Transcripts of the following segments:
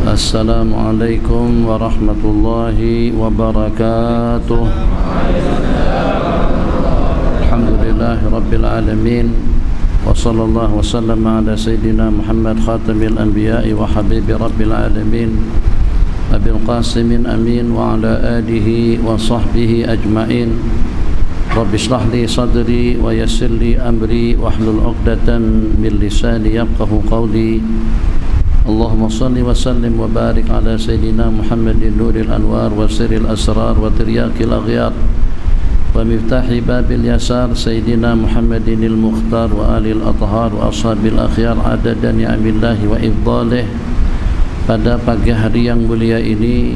Assalamualaikum warahmatullahi wabarakatuh. Alhamdulillahi rabbil alamin. Wa sallallahu wa sallama ala sayyidina Muhammad khatamil anbiya'i wa habibi rabbil alamin Abil Qasimin amin wa ala alihi wa sahbihi ajma'in. Rabbi shrah li sadri wa yassir li amri wa hlul 'uqdatan min lisani yafqahu qawli. Allahumma salli wa sallim wa barik ala sayyidina Muhammadin nuril anwar wa sirril asrar wa tiryaqil aghyar wa miftahi babil yasar sayyidina Muhammadinil mukhtar wa alil athhar wa ashabil akhyar adada ni'amillahi wa ifdalih. Pada pagi hari yang mulia ini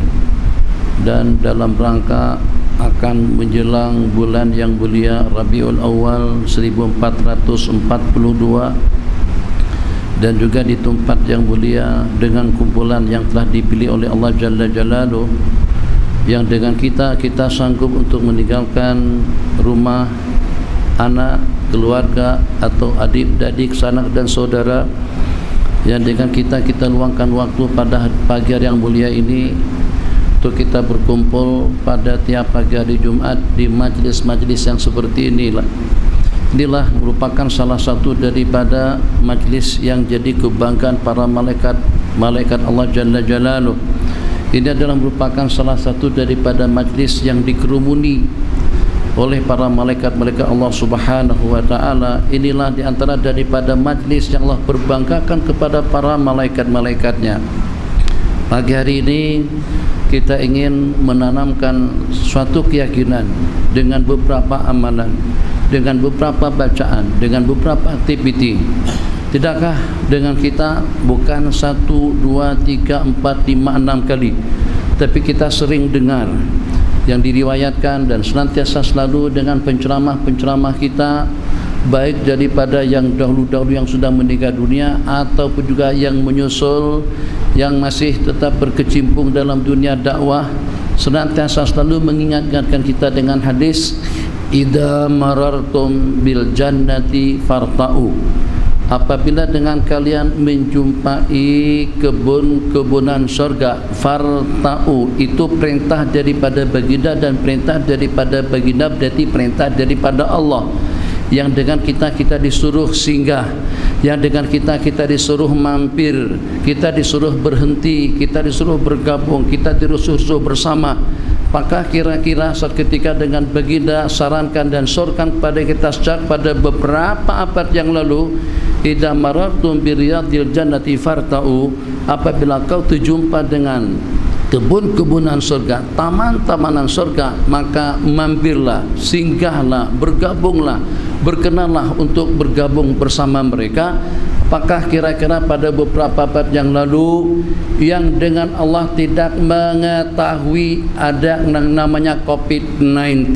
dan dalam rangka akan menjelang bulan yang mulia Rabiul Awal 1442 dan juga di tempat yang mulia dengan kumpulan yang telah dipilih oleh Allah Jalla Jalaluh, yang dengan kita sanggup untuk meninggalkan rumah, anak, keluarga atau adik-adik, sanak dan saudara, yang dengan kita luangkan waktu pada pagi hari yang mulia ini untuk kita berkumpul pada tiap pagi hari Jumat di majlis-majlis yang seperti inilah. Inilah merupakan salah satu daripada majlis yang jadi kebanggaan para malaikat Allah Jalla Jalaluh. Ini adalah merupakan salah satu daripada majlis yang dikerumuni oleh para malaikat Allah Subhanahu wa taala. Inilah di antara daripada majlis yang Allah berbanggakan kepada para malaikat-malaikatnya. Pagi hari ini kita ingin menanamkan suatu keyakinan dengan beberapa amalan, dengan beberapa bacaan, dengan beberapa aktiviti. Tidakkah dengan kita bukan 1, 2, 3, 4, 5, 6 kali, tapi kita sering dengar yang diriwayatkan dan senantiasa selalu dengan penceramah-penceramah kita, baik daripada yang dahulu-dahulu yang sudah meninggal dunia ataupun juga yang menyusul, yang masih tetap berkecimpung dalam dunia dakwah, senantiasa selalu mengingatkan kita dengan hadis idza marartum bil jannati farta'u. Apabila dengan kalian menjumpai kebun-kebunan surga, farta'u, itu perintah daripada baginda, dan perintah daripada baginda berarti perintah daripada Allah. Yang dengan kita disuruh singgah, yang dengan kita disuruh mampir, kita disuruh berhenti, kita disuruh bergabung, kita disuruh bersama. Apakah kira-kira saat ketika dengan baginda sarankan dan sorkan kepada kita sejak pada beberapa abad yang lalu, idza marartum bi riyadil jannati farta'u, apabila kau terjumpa dengan kebun-kebunan surga, taman-tamanan surga, maka mampirlah, singgahlah, bergabunglah, berkenanlah untuk bergabung bersama mereka. Apakah kira-kira pada beberapa abad yang lalu yang dengan Allah tidak mengetahui ada yang namanya COVID-19,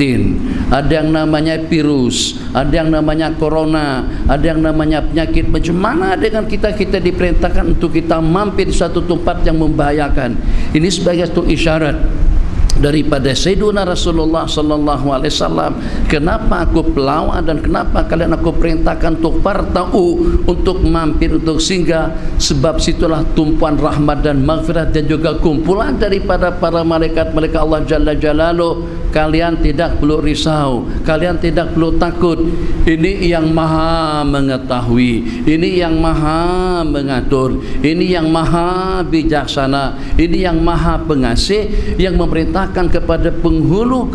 ada yang namanya virus, ada yang namanya corona, ada yang namanya penyakit, macam mana dengan kita diperintahkan untuk kita mampir di suatu tempat yang membahayakan? Ini sebagai satu isyarat daripada Sayyiduna Rasulullah sallallahu alaihi wasallam. Kenapa aku pelawak dan kenapa kalian aku perintahkan untuk farta'u, untuk mampir, untuk singgah? Sebab situlah tumpuan rahmat dan maghfirah dan juga kumpulan daripada para malaikat-malaikat Allah Jalla Jalaluh. Kalian tidak perlu risau, kalian tidak perlu takut. Ini yang maha mengetahui, ini yang maha mengatur, ini yang maha bijaksana, ini yang maha pengasih, yang memerintahkan kepada penghulu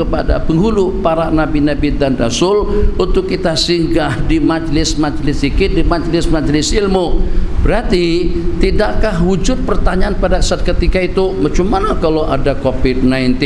para nabi-nabi dan rasul untuk kita singgah di majlis-majlis zikir, di majlis-majlis ilmu. Berarti tidakkah wujud pertanyaan pada saat ketika itu, macam mana kalau ada COVID-19?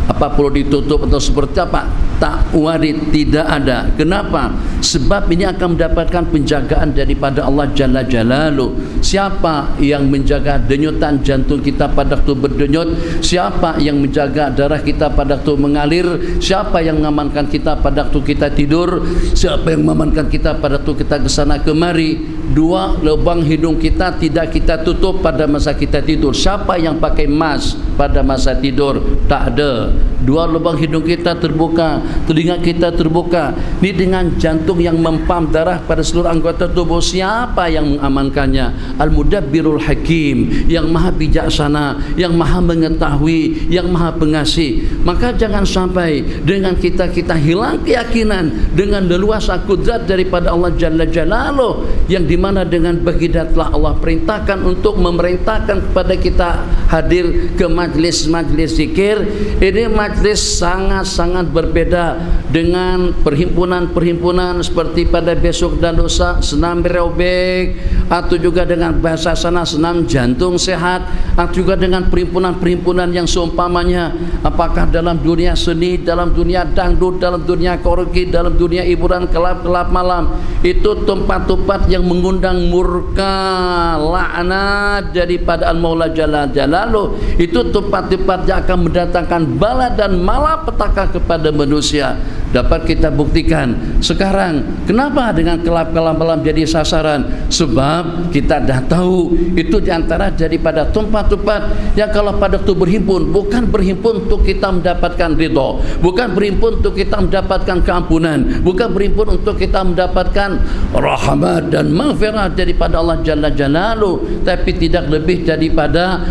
Apa perlu ditutup atau seperti apa? Tak warid, tidak ada. Kenapa? Sebab ini akan mendapatkan penjagaan daripada Allah Jalla Jalaluh. Siapa yang menjaga denyutan jantung kita pada waktu berdenyut? Siapa yang menjaga darah kita pada waktu mengalir? Siapa yang mengamankan kita pada waktu kita tidur? Siapa yang mengamankan kita pada waktu kita ke sana kemari? Dua lubang hidung kita tidak kita tutup pada masa kita tidur. Siapa yang pakai mask pada masa tidur? Tak ada. Dua lubang hidung kita terbuka. telinga kita terbuka. Ini dengan jantung yang mempam darah pada seluruh anggota tubuh. Siapa yang mengamankannya? Al-Mudabbirul Hakim, yang maha bijaksana, yang maha mengetahui, yang maha pengasih. Maka jangan sampai dengan kita hilang keyakinan dengan leluasa kudrat daripada Allah Jalla Jalaluh, yang dimana dengan baginda telah Allah perintahkan untuk memerintahkan kepada kita hadir ke majlis-majlis zikir. Ini majlis sangat-sangat berbeda dengan perhimpunan-perhimpunan seperti pada besok dan lusa senam aerobik, atau juga dengan bahasa sana senam jantung sehat, atau juga dengan perhimpunan-perhimpunan yang seumpamanya, apakah dalam dunia seni, dalam dunia dangdut, dalam dunia karaoke, dalam dunia hiburan kelab-kelab malam. Itu tempat-tempat yang mengundang murka, laknat daripada Al-Maula Jalla Jalaluh. Itu tempat-tempat yang akan mendatangkan bala dan malapetaka kepada manusia. Dapat kita buktikan sekarang. Kenapa dengan kelab-kelab malam jadi sasaran? Sebab kita dah tahu itu diantara daripada tempat-tempat yang kalau pada itu berhimpun, bukan berhimpun untuk kita mendapatkan ridha, bukan berhimpun untuk kita mendapatkan keampunan, bukan berhimpun untuk kita mendapatkan rahmat dan maghfirah daripada Allah Jalla Jalaluh, tapi tidak lebih daripada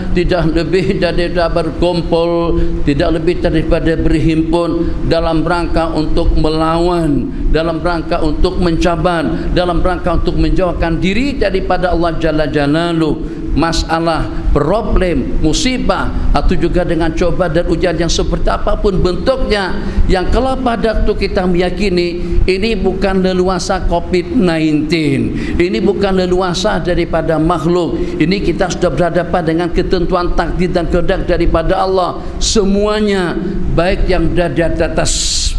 berkumpul, tidak lebih daripada berhimpun dalam rangka untuk melawan, dalam rangka untuk mencabar, dalam rangka untuk menjauhkan diri daripada Allah Jalla Jalaluh. Masalah, problem, musibah, atau juga dengan coba dan ujian yang seperti apapun bentuknya, yang kalau pada waktu kita meyakini ini bukan leluasa COVID-19, ini bukan leluasa daripada makhluk, ini kita sudah berhadapan dengan ketentuan takdir dan kehendak daripada Allah. Semuanya, baik yang berada di atas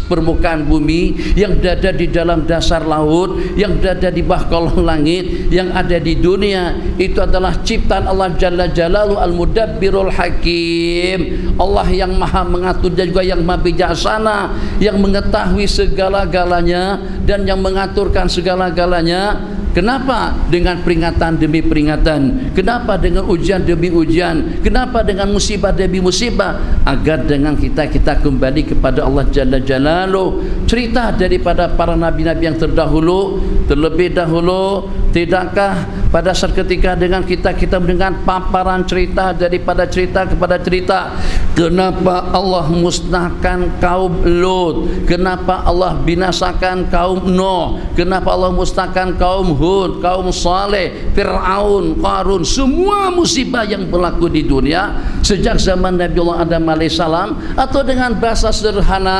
permukaan bumi, yang berada di dalam dasar laut, yang berada di bawah kolong langit, yang ada di dunia, itu adalah ciptaan Allah Jalla Jalaluhu Al-Mudabbirul Hakim. Allah yang maha mengatur dan juga yang maha bijaksana, yang mengetahui segala-galanya dan yang mengaturkan segala-galanya. Kenapa dengan peringatan demi peringatan? Kenapa dengan ujian demi ujian? Kenapa dengan musibah demi musibah? Agar dengan kita kembali kepada Allah Jalla Jalaluh. Cerita daripada para nabi-nabi yang terdahulu, terlebih dahulu, tidakkah pada saat ketika dengan kita mendengar paparan cerita daripada cerita kepada cerita, kenapa Allah musnahkan kaum Lut, kenapa Allah binasakan kaum Nuh, kenapa Allah musnahkan kaum Hud, kaum Saleh, Fir'aun, Qarun, semua musibah yang berlaku di dunia sejak zaman Nabiullah Adam alaihissalam, atau dengan bahasa sederhana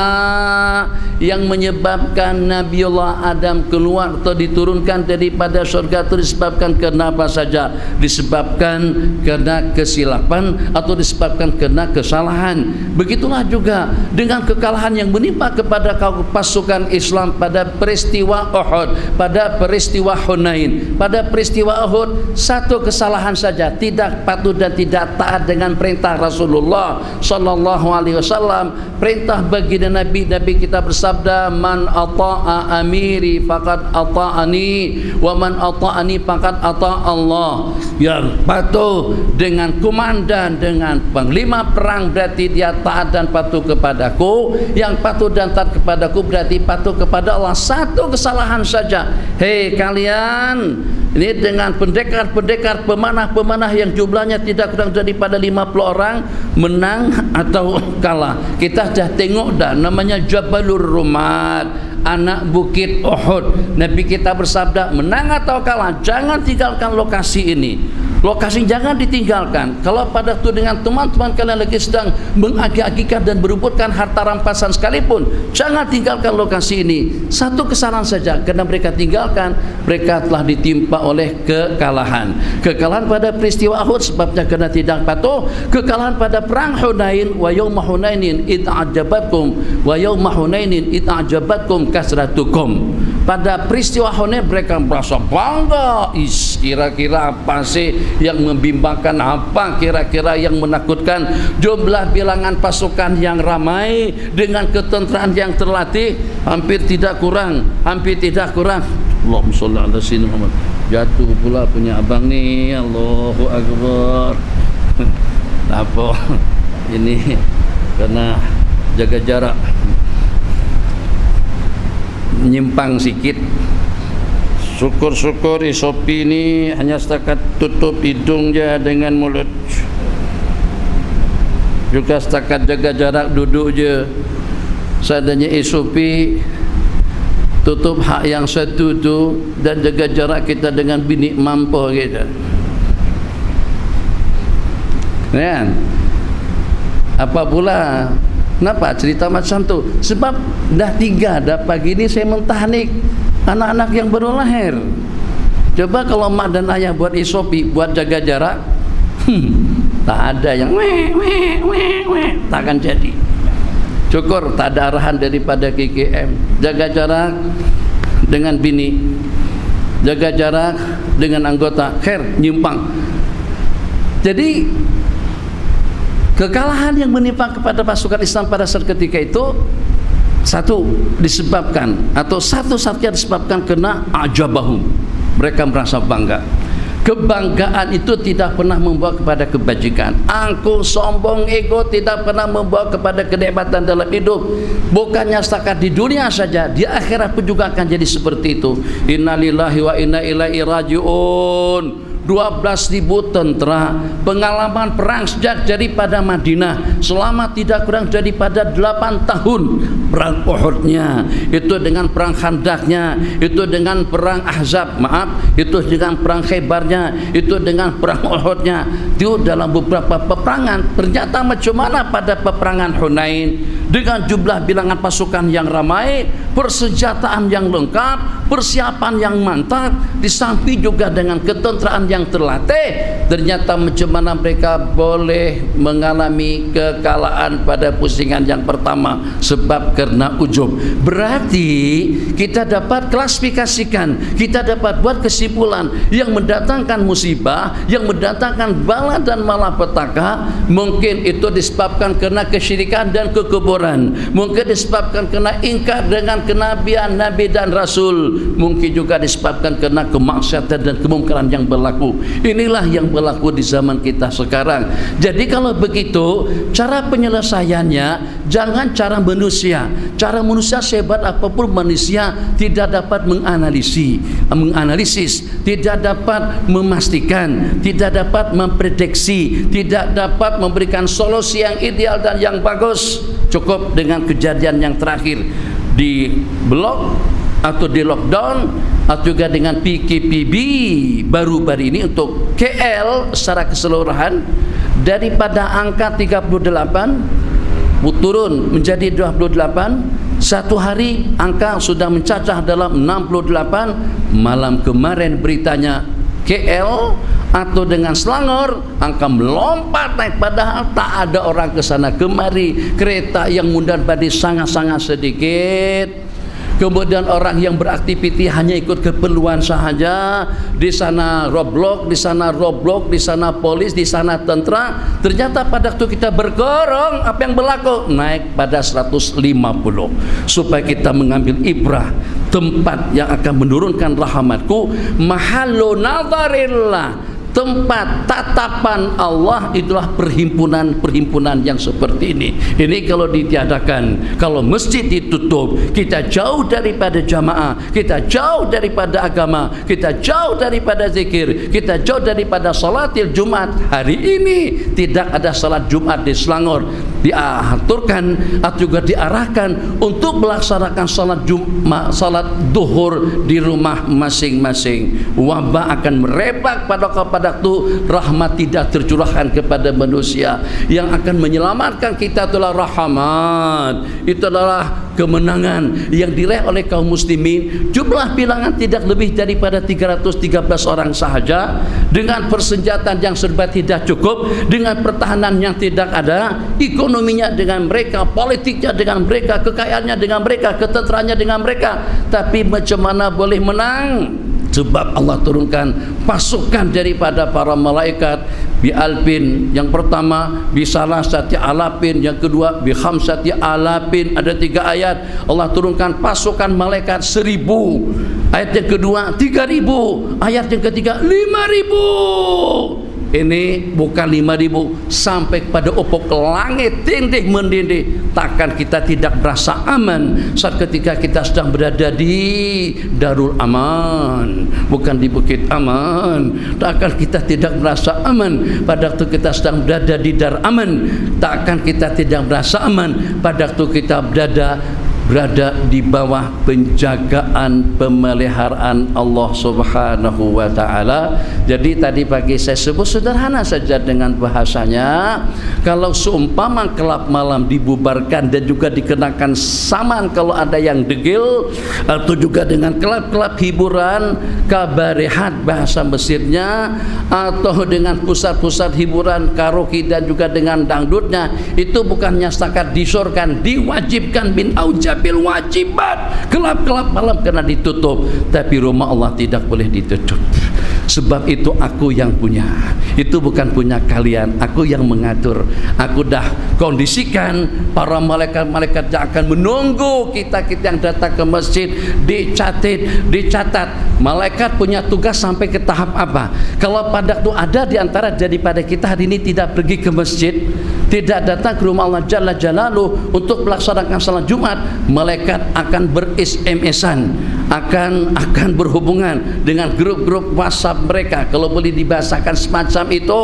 yang menyebabkan Nabiullah Adam keluar atau diturunkan daripada surga itu disebabkan kenapa saja? Disebabkan karena kesilapan atau disebabkan karena kesalahan. Begitulah juga dengan kekalahan yang menimpa kepada kaum pasukan Islam pada peristiwa Uhud, pada peristiwa Hunain. Pada peristiwa Uhud, satu kesalahan saja, tidak patuh dan tidak taat dengan perintah Rasulullah sallallahu alaihi wasallam. Perintah baginda Nabi kita bersabda, man ata'a amiri faqad ata'ani wa man ata'ani faqad ata'a Allah. Yang patuh dengan komandan, dengan panglima perang berarti dia taat dan patuh kepadaku. Yang patuh dan taat kepadaku berarti patuh kepada Allah. Satu kesalahan saja. Hei kalian, ini dengan pendekar-pendekar, pemanah-pemanah yang jumlahnya tidak kurang daripada 50 orang, menang atau kalah. Kita sudah tengok dah, namanya Jabalur Rumat, anak bukit Uhud. Nabi kita bersabda, menang atau kalah, jangan tinggalkan lokasi ini. Lokasi jangan ditinggalkan. Kalau pada itu dengan teman-teman kalian lagi sedang mengagi-agikan dan berebutkan harta rampasan sekalipun, jangan tinggalkan lokasi ini. Satu kesalahan saja, karena mereka tinggalkan, mereka telah ditimpa oleh kekalahan. Kekalahan pada peristiwa Uhud sebabnya karena tidak patuh. Kekalahan pada perang Hunain, wa yauma Hunainin id a'jabatkum wa yauma Hunainin id a'jabatkum kasratukum. Pada peristiwa Hunain mereka merasa bangga. Kira-kira apa sih yang membimbangkan, apa kira-kira yang menakutkan? Jumlah bilangan pasukan yang ramai dengan ketenteraan yang terlatih hampir tidak kurang. Allahumma sholli ala sayyidina Muhammad. Jatuh pula punya abang ni. Allahu Akbar. Apa ini? Karena jaga jarak. nyimpang sikit. Syukur-syukur Sopi ini hanya setakat tutup hidung je dengan mulut, juga setakat jaga jarak duduk je. Seadanya Sopi tutup hak yang satu tu dan jaga jarak kita dengan bini mampu kita, kan? Apa pula? Kenapa cerita macam tu? Sebab dah 3 dah pagi ni saya mentahnik anak-anak yang baru lahir. Coba kalau mak dan ayah buat Sopi, buat jaga jarak, tak ada yang takkan jadi. Syukur tak ada arahan daripada KKM. Jaga jarak dengan bini, jaga jarak dengan anggota, khair nyimpang. Jadi kekalahan yang menimpa kepada pasukan Islam pada saat ketika itu, satu disebabkan, atau satu-satunya disebabkan kena ajabahum, mereka merasa bangga. Kebanggaan itu tidak pernah membawa kepada kebajikan. Angkuh, sombong, ego tidak pernah membawa kepada kenikmatan dalam hidup. Bukannya setakat di dunia saja, di akhirat pun juga akan jadi seperti itu. Innalillahi wa inna ilaihi raji'un. 12.000 tentera, pengalaman perang sejak daripada Madinah selama tidak kurang daripada 8 tahun. Perang Uhudnya, itu dengan perang Khandaknya, itu dengan perang Ahzab, itu dengan perang Khaybarnya, itu dengan perang Uhudnya. Itu dalam beberapa peperangan. Ternyata macam mana pada peperangan Hunain, dengan jumlah bilangan pasukan yang ramai, persenjataan yang lengkap, persiapan yang mantap, di samping juga dengan ketenteraan yang terlatih, ternyata macam mana mereka boleh mengalami kekalahan pada pusingan yang pertama sebab karena ujub. Berarti kita dapat klasifikasikan, kita dapat buat kesimpulan, yang mendatangkan musibah, yang mendatangkan bala dan malapetaka, mungkin itu disebabkan karena kesyirikan dan kekufuran, mungkin disebabkan karena ingkar dengan kenabian Nabi dan Rasul, mungkin juga disebabkan karena kemaksiatan dan kemungkaran yang berlaku. Inilah yang berlaku di zaman kita sekarang. Jadi kalau begitu, cara penyelesaiannya jangan cara manusia. Cara manusia, sehebat apapun manusia, tidak dapat menganalisis, tidak dapat memastikan, tidak dapat memprediksi, tidak dapat memberikan solusi yang ideal dan yang bagus. Cukup dengan kejadian yang terakhir di blok atau di lockdown, atau juga dengan PKPB baru-baru ini untuk KL secara keseluruhan, daripada angka 38 turun menjadi 28. Satu hari angka sudah mencacah dalam 68. Malam kemarin beritanya KL atau dengan Selangor angka melompat naik, padahal tak ada orang ke sana kemari, kereta yang mundar badi sangat-sangat sedikit. Kemudian orang yang beraktiviti hanya ikut keperluan sahaja. Di sana roadblock, di sana roadblock, di sana polis, di sana tentera. Ternyata pada waktu kita bergorong, apa yang berlaku? Naik pada 150. Supaya kita mengambil ibrah, tempat yang akan menurunkan rahmatku, mahallu nadharillah, tempat tatapan Allah, itulah perhimpunan yang seperti ini. Ini kalau ditiadakan, kalau masjid ditutup, kita jauh daripada jamaah, kita jauh daripada agama, kita jauh daripada zikir, kita jauh daripada salatil Jumat. Hari ini tidak ada salat Jumat di Selangor, diaturkan atau juga diarahkan untuk melaksanakan salat Jumat, salat duhur di rumah masing-masing. Wabah akan merebak pada waktu rahmat tidak tercurahkan kepada manusia. Yang akan menyelamatkan kita itulah rahmat, itu adalah kemenangan yang diraih oleh kaum muslimin. Jumlah bilangan tidak lebih daripada 313 orang sahaja, dengan persenjataan yang serba tidak cukup, dengan pertahanan yang tidak ada, ekonominya dengan mereka, politiknya dengan mereka, kekayaannya dengan mereka, ketentraannya dengan mereka. Tapi macam mana boleh menang? Sebab Allah turunkan pasukan daripada para malaikat bi alfin, yang pertama bi salasati alafin, yang kedua bi khamsati alafin. Ada 3 ayat Allah turunkan pasukan malaikat 1000. Ayat yang kedua 3000, ayat yang ketiga 5000. ini bukan 5.000 sampai kepada ufuk langit tindih mendidih, takkan kita tidak merasa aman saat ketika kita sedang berada di Darul Aman, bukan di Bukit Aman. Takkan kita tidak merasa aman pada waktu kita sedang berada di Dar Aman, takkan kita tidak merasa aman pada waktu kita berada di bawah penjagaan pemeliharaan Allah Subhanahu wa taala. Jadi tadi pagi saya sebut sederhana saja dengan bahasanya, kalau seumpama kelab malam dibubarkan dan juga dikenakan saman kalau ada yang degil, atau juga dengan kelab-kelab hiburan kabarehat bahasa Mesirnya, atau dengan pusat-pusat hiburan karaoke dan juga dengan dangdutnya, itu bukannya setakat disorkan, diwajibkan bin aujab bil wajibat, kelab-kelab malam kena ditutup, tapi rumah Allah tidak boleh ditutup. Sebab itu aku yang punya, itu bukan punya kalian, aku yang mengatur. Aku dah kondisikan para malaikat-malaikat yang akan menunggu kita yang datang ke masjid, dicatat. Malaikat punya tugas sampai ke tahap apa? Kalau pada itu ada di antara daripada kita hari ini tidak pergi ke masjid, tidak datang ke rumah Allah Jalla Jalaluh untuk melaksanakan salat Jumat, malaikat akan ber-SMS-an, akan berhubungan dengan grup-grup WhatsApp mereka. Kalau boleh dibahasakan semacam itu,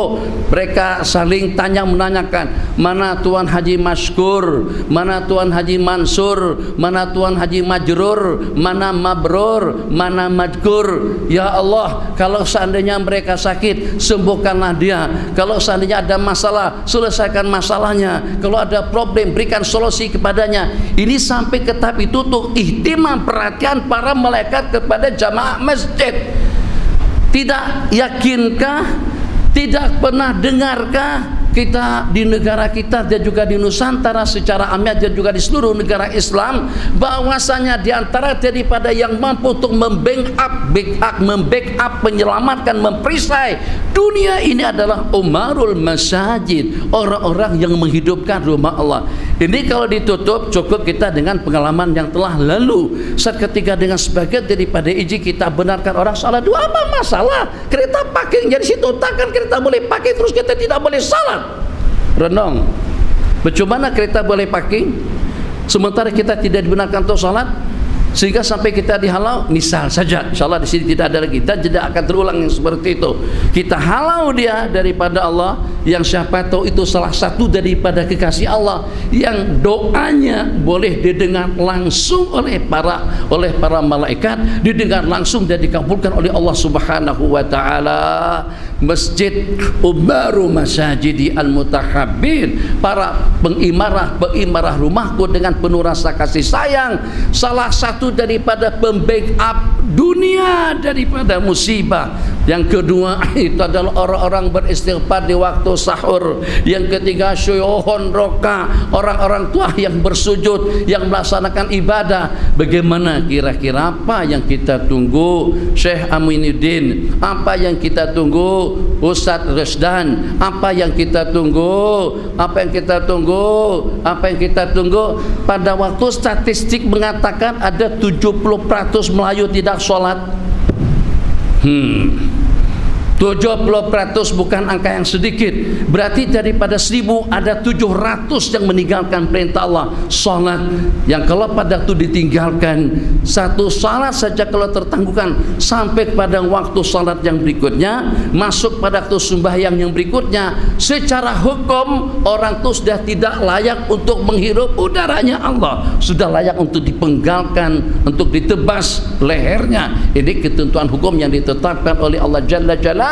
mereka saling tanya menanyakan, mana Tuan Haji Maskur, mana Tuan Haji Mansur, mana Tuan Haji Majrur, mana Mabrur, mana Madkur. Ya Allah, kalau seandainya mereka sakit, sembuhkanlah dia. Kalau seandainya ada masalah, selesaikan masalahnya. Kalau ada problem, berikan solusi kepadanya. Ini sampai ke tahap itu tuh ihtimam perhatian para malaikat kepada jamaah masjid. Tidak yakinkah, tidak pernah dengarkah kita di negara kita dan juga di Nusantara secara amnya dan juga di seluruh negara Islam, bahwasanya di antara daripada yang mampu untuk membackup, menyelamatkan, memperisai dunia ini adalah umarul masajid, orang-orang yang menghidupkan rumah Allah. Ini kalau ditutup, cukup kita dengan pengalaman yang telah lalu. Saat ketika dengan sebagian daripada izin kita benarkan orang salat, dua apa masalah? Kereta parking jadi situ, takkan kereta boleh pakai terus kita tidak boleh salat? Renong, bagaimana kereta boleh parking sementara kita tidak dibenarkan untuk salat, sehingga sampai kita dihalau? Misal saja, insyaallah di sini tidak ada lagi dan tidak akan terulang yang seperti itu. Kita halau dia daripada Allah, yang siapa tahu itu salah satu daripada kekasih Allah yang doanya boleh didengar langsung oleh para malaikat, didengar langsung dan dikabulkan oleh Allah Subhanahu wa taala. Masjid ubaru masajidi al-mutahabbin, para pengimarah rumahku dengan penuh rasa kasih sayang. Salah satu daripada pembackup dunia daripada musibah. Yang kedua itu adalah orang-orang beristighfar di waktu sahur. Yang ketiga syuyuhun roka, orang-orang tua yang bersujud, yang melaksanakan ibadah. Bagaimana kira-kira apa yang kita tunggu Syekh Aminuddin, apa yang kita tunggu Ustadz Resdan, apa yang kita tunggu, apa yang kita tunggu. Pada waktu statistik mengatakan ada 70% Melayu tidak sholat. 70% bukan angka yang sedikit. Berarti daripada 1000 ada 700 yang meninggalkan perintah Allah salat. Yang kalau pada waktu ditinggalkan satu salat saja, kalau tertangguhkan sampai pada waktu salat yang berikutnya, masuk pada waktu sembahyang yang berikutnya, secara hukum orang itu sudah tidak layak untuk menghirup udaranya Allah, sudah layak untuk dipenggalkan, untuk ditebas lehernya. Ini ketentuan hukum yang ditetapkan oleh Allah Jalla Jalla.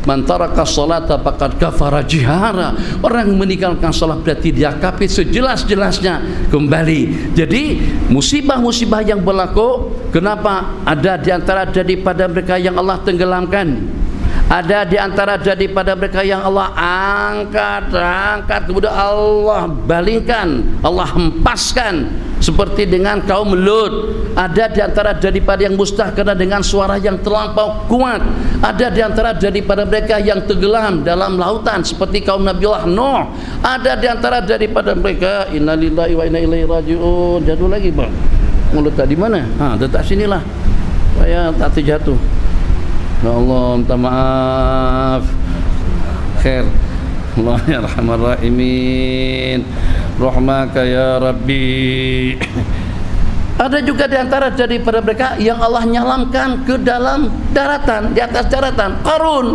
Man taraka salata faqad kafara jihara. Orang yang meninggalkan salat berarti dia kafir sejelas-jelasnya kembali. Jadi musibah-musibah yang berlaku, kenapa ada di antara daripada mereka yang Allah tenggelamkan, ada di antara daripada mereka yang Allah angkat, kemudian Allah balingkan, Allah hempaskan, seperti dengan kaum Lut. Ada di antara daripada yang musnah karena dengan suara yang terlampau kuat. Ada di antara daripada mereka yang tenggelam dalam lautan seperti kaum Nabiullah Nuh. Ada di antara daripada mereka innalillahi wa inna ilaihi rajiun. Jatuh lagi bang, mau letak di mana? Letak sinilah, saya tak terjatuh. Ya Allah, minta maaf. khair. Allah ya arhamar rahimin, rahmaka ya Rabbi. Ada juga di antara daripada mereka yang Allah nyalamkan ke dalam daratan, di atas daratan. Qarun.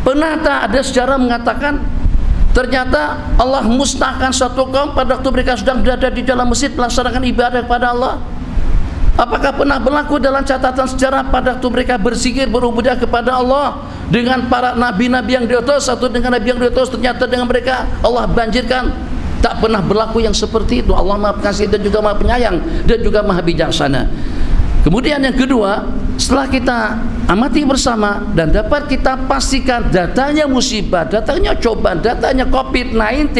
Pernah tak ada sejarah mengatakan ternyata Allah musnahkan satu kaum pada waktu mereka sedang berada di dalam masjid melaksanakan ibadah kepada Allah. Apakah pernah berlaku dalam catatan sejarah pada waktu mereka berzikir berubudiah kepada Allah dengan para nabi-nabi yang diutus, satu dengan nabi yang diutus, ternyata dengan mereka Allah banjirkan? Tak pernah berlaku yang seperti itu. Allah Maha Pengasih dan juga Maha Penyayang dan juga Maha Bijaksana. Kemudian yang kedua, setelah kita amati bersama dan dapat kita pastikan datanya musibah, datanya cobaan, datanya COVID-19,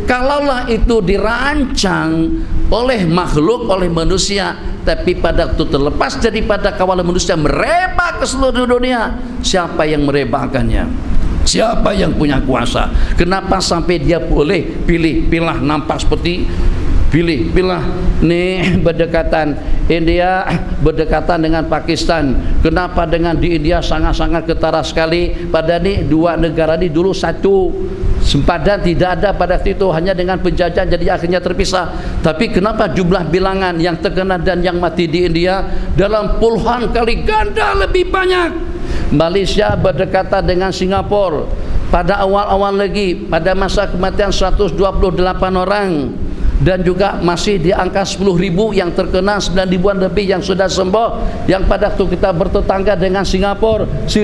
kalaulah itu dirancang oleh makhluk, oleh manusia, tapi pada waktu terlepas daripada kawalan manusia merebak ke seluruh dunia, siapa yang merebakkannya? Siapa yang punya kuasa? Kenapa sampai dia boleh pilih-pilah nampak seperti pilih-pilah nih berdekatan India berdekatan dengan Pakistan. Kenapa dengan di India sangat-sangat ketara sekali? Pada nih dua negara ini dulu satu sempadan tidak ada pada waktu itu, hanya dengan penjajahan jadi akhirnya terpisah. Tapi kenapa jumlah bilangan yang terkena dan yang mati di India dalam puluhan kali ganda lebih banyak? Malaysia berdekatan dengan Singapura. Pada awal-awal lagi pada masa kematian 128 orang dan juga masih di angka 10.000 yang terkena, 9.000-an lebih yang sudah sembuh. Yang pada waktu kita bertetangga dengan Singapura 5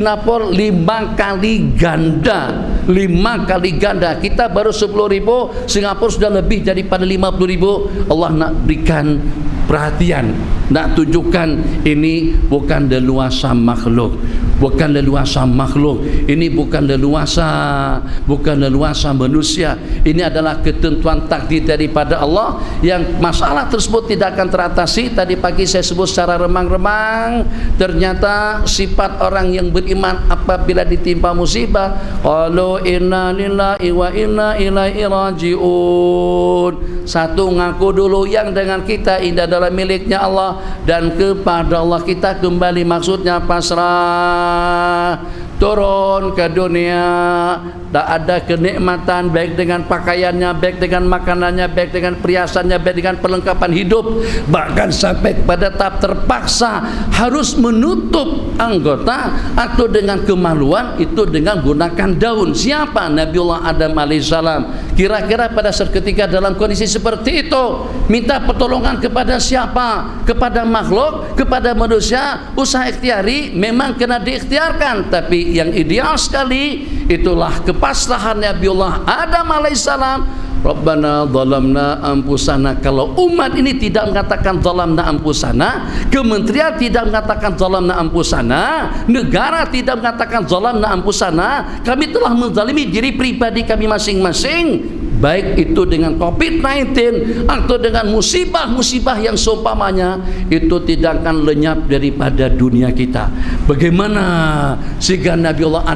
kali ganda, 5 kali ganda. Kita baru 10.000, Singapura sudah lebih daripada 50.000. Allah nak berikan perhatian, nak tunjukkan ini bukan leluasa makhluk, bukan leluasa makhluk, ini bukan leluasa manusia. Ini adalah ketentuan takdir daripada Allah yang masalah tersebut tidak akan teratasi. Tadi pagi saya sebut secara remang-remang, ternyata sifat orang yang beriman apabila ditimpa musibah, qalu inna lillahi wa inna ilaihi rajiun. Satu, ngaku dulu yang dengan kita ini adalah miliknya Allah dan kepada Allah kita kembali, maksudnya pasrah. Turun ke dunia, tak ada kenikmatan baik dengan pakaiannya, baik dengan makanannya, baik dengan perhiasannya, baik dengan perlengkapan hidup, bahkan sampai kepada tahap terpaksa harus menutup anggota atau dengan kemaluan itu dengan gunakan daun. Siapa? Nabiullah Adam alaihissalam. Kira-kira pada seketika dalam kondisi seperti itu minta pertolongan kepada siapa? Kepada makhluk, kepada manusia. Usaha ikhtiari memang kena diikhtiarkan, tapi yang ideal sekali itulah kepasrahan Nabiullah Adam alaihissalam. Rabbana zalamna anfusana. Kalau umat ini tidak mengatakan zalamna anfusana, kementerian tidak mengatakan zalamna anfusana, negara tidak mengatakan zalamna anfusana, kami telah menzalimi diri pribadi kami masing-masing, baik itu dengan COVID-19 atau dengan musibah-musibah yang seumpamanya, itu tidak akan lenyap daripada dunia kita. Bagaimana sehingga Nabiullah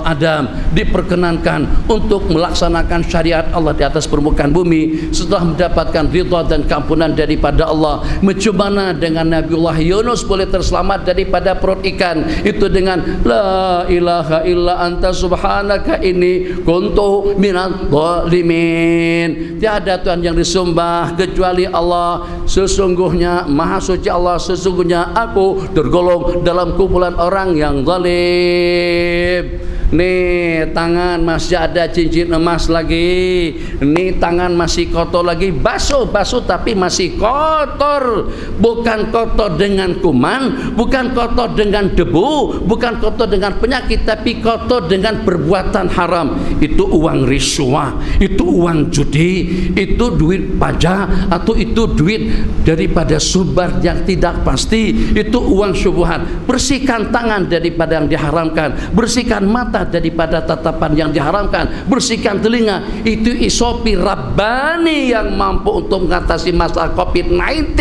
Adam diperkenankan untuk melaksanakan syariat Allah di atas permukaan bumi setelah mendapatkan ridha dan keampunan daripada Allah. Macam dengan Nabiullah Yunus boleh terselamat daripada perut ikan, itu dengan la ilaha illa anta subhanaka inni kuntu minal zalimin. Tiada Tuhan yang disembah kecuali Allah, sesungguhnya maha suci Allah, sesungguhnya aku tergolong dalam kumpulan orang yang zalim. Nih tangan masih ada cincin emas lagi, nih tangan masih kotor lagi, basuh tapi masih kotor. Bukan kotor dengan kuman, bukan kotor dengan debu, bukan kotor dengan penyakit, tapi kotor dengan perbuatan haram. Itu uang riswah, itu uang judi, itu duit pajak, atau itu duit daripada sumber yang tidak pasti, itu uang syubhat. Bersihkan tangan daripada yang diharamkan, bersihkan mata daripada tatapan yang diharamkan, bersihkan telinga. Itu isopi Rabbani yang mampu untuk mengatasi masalah COVID-19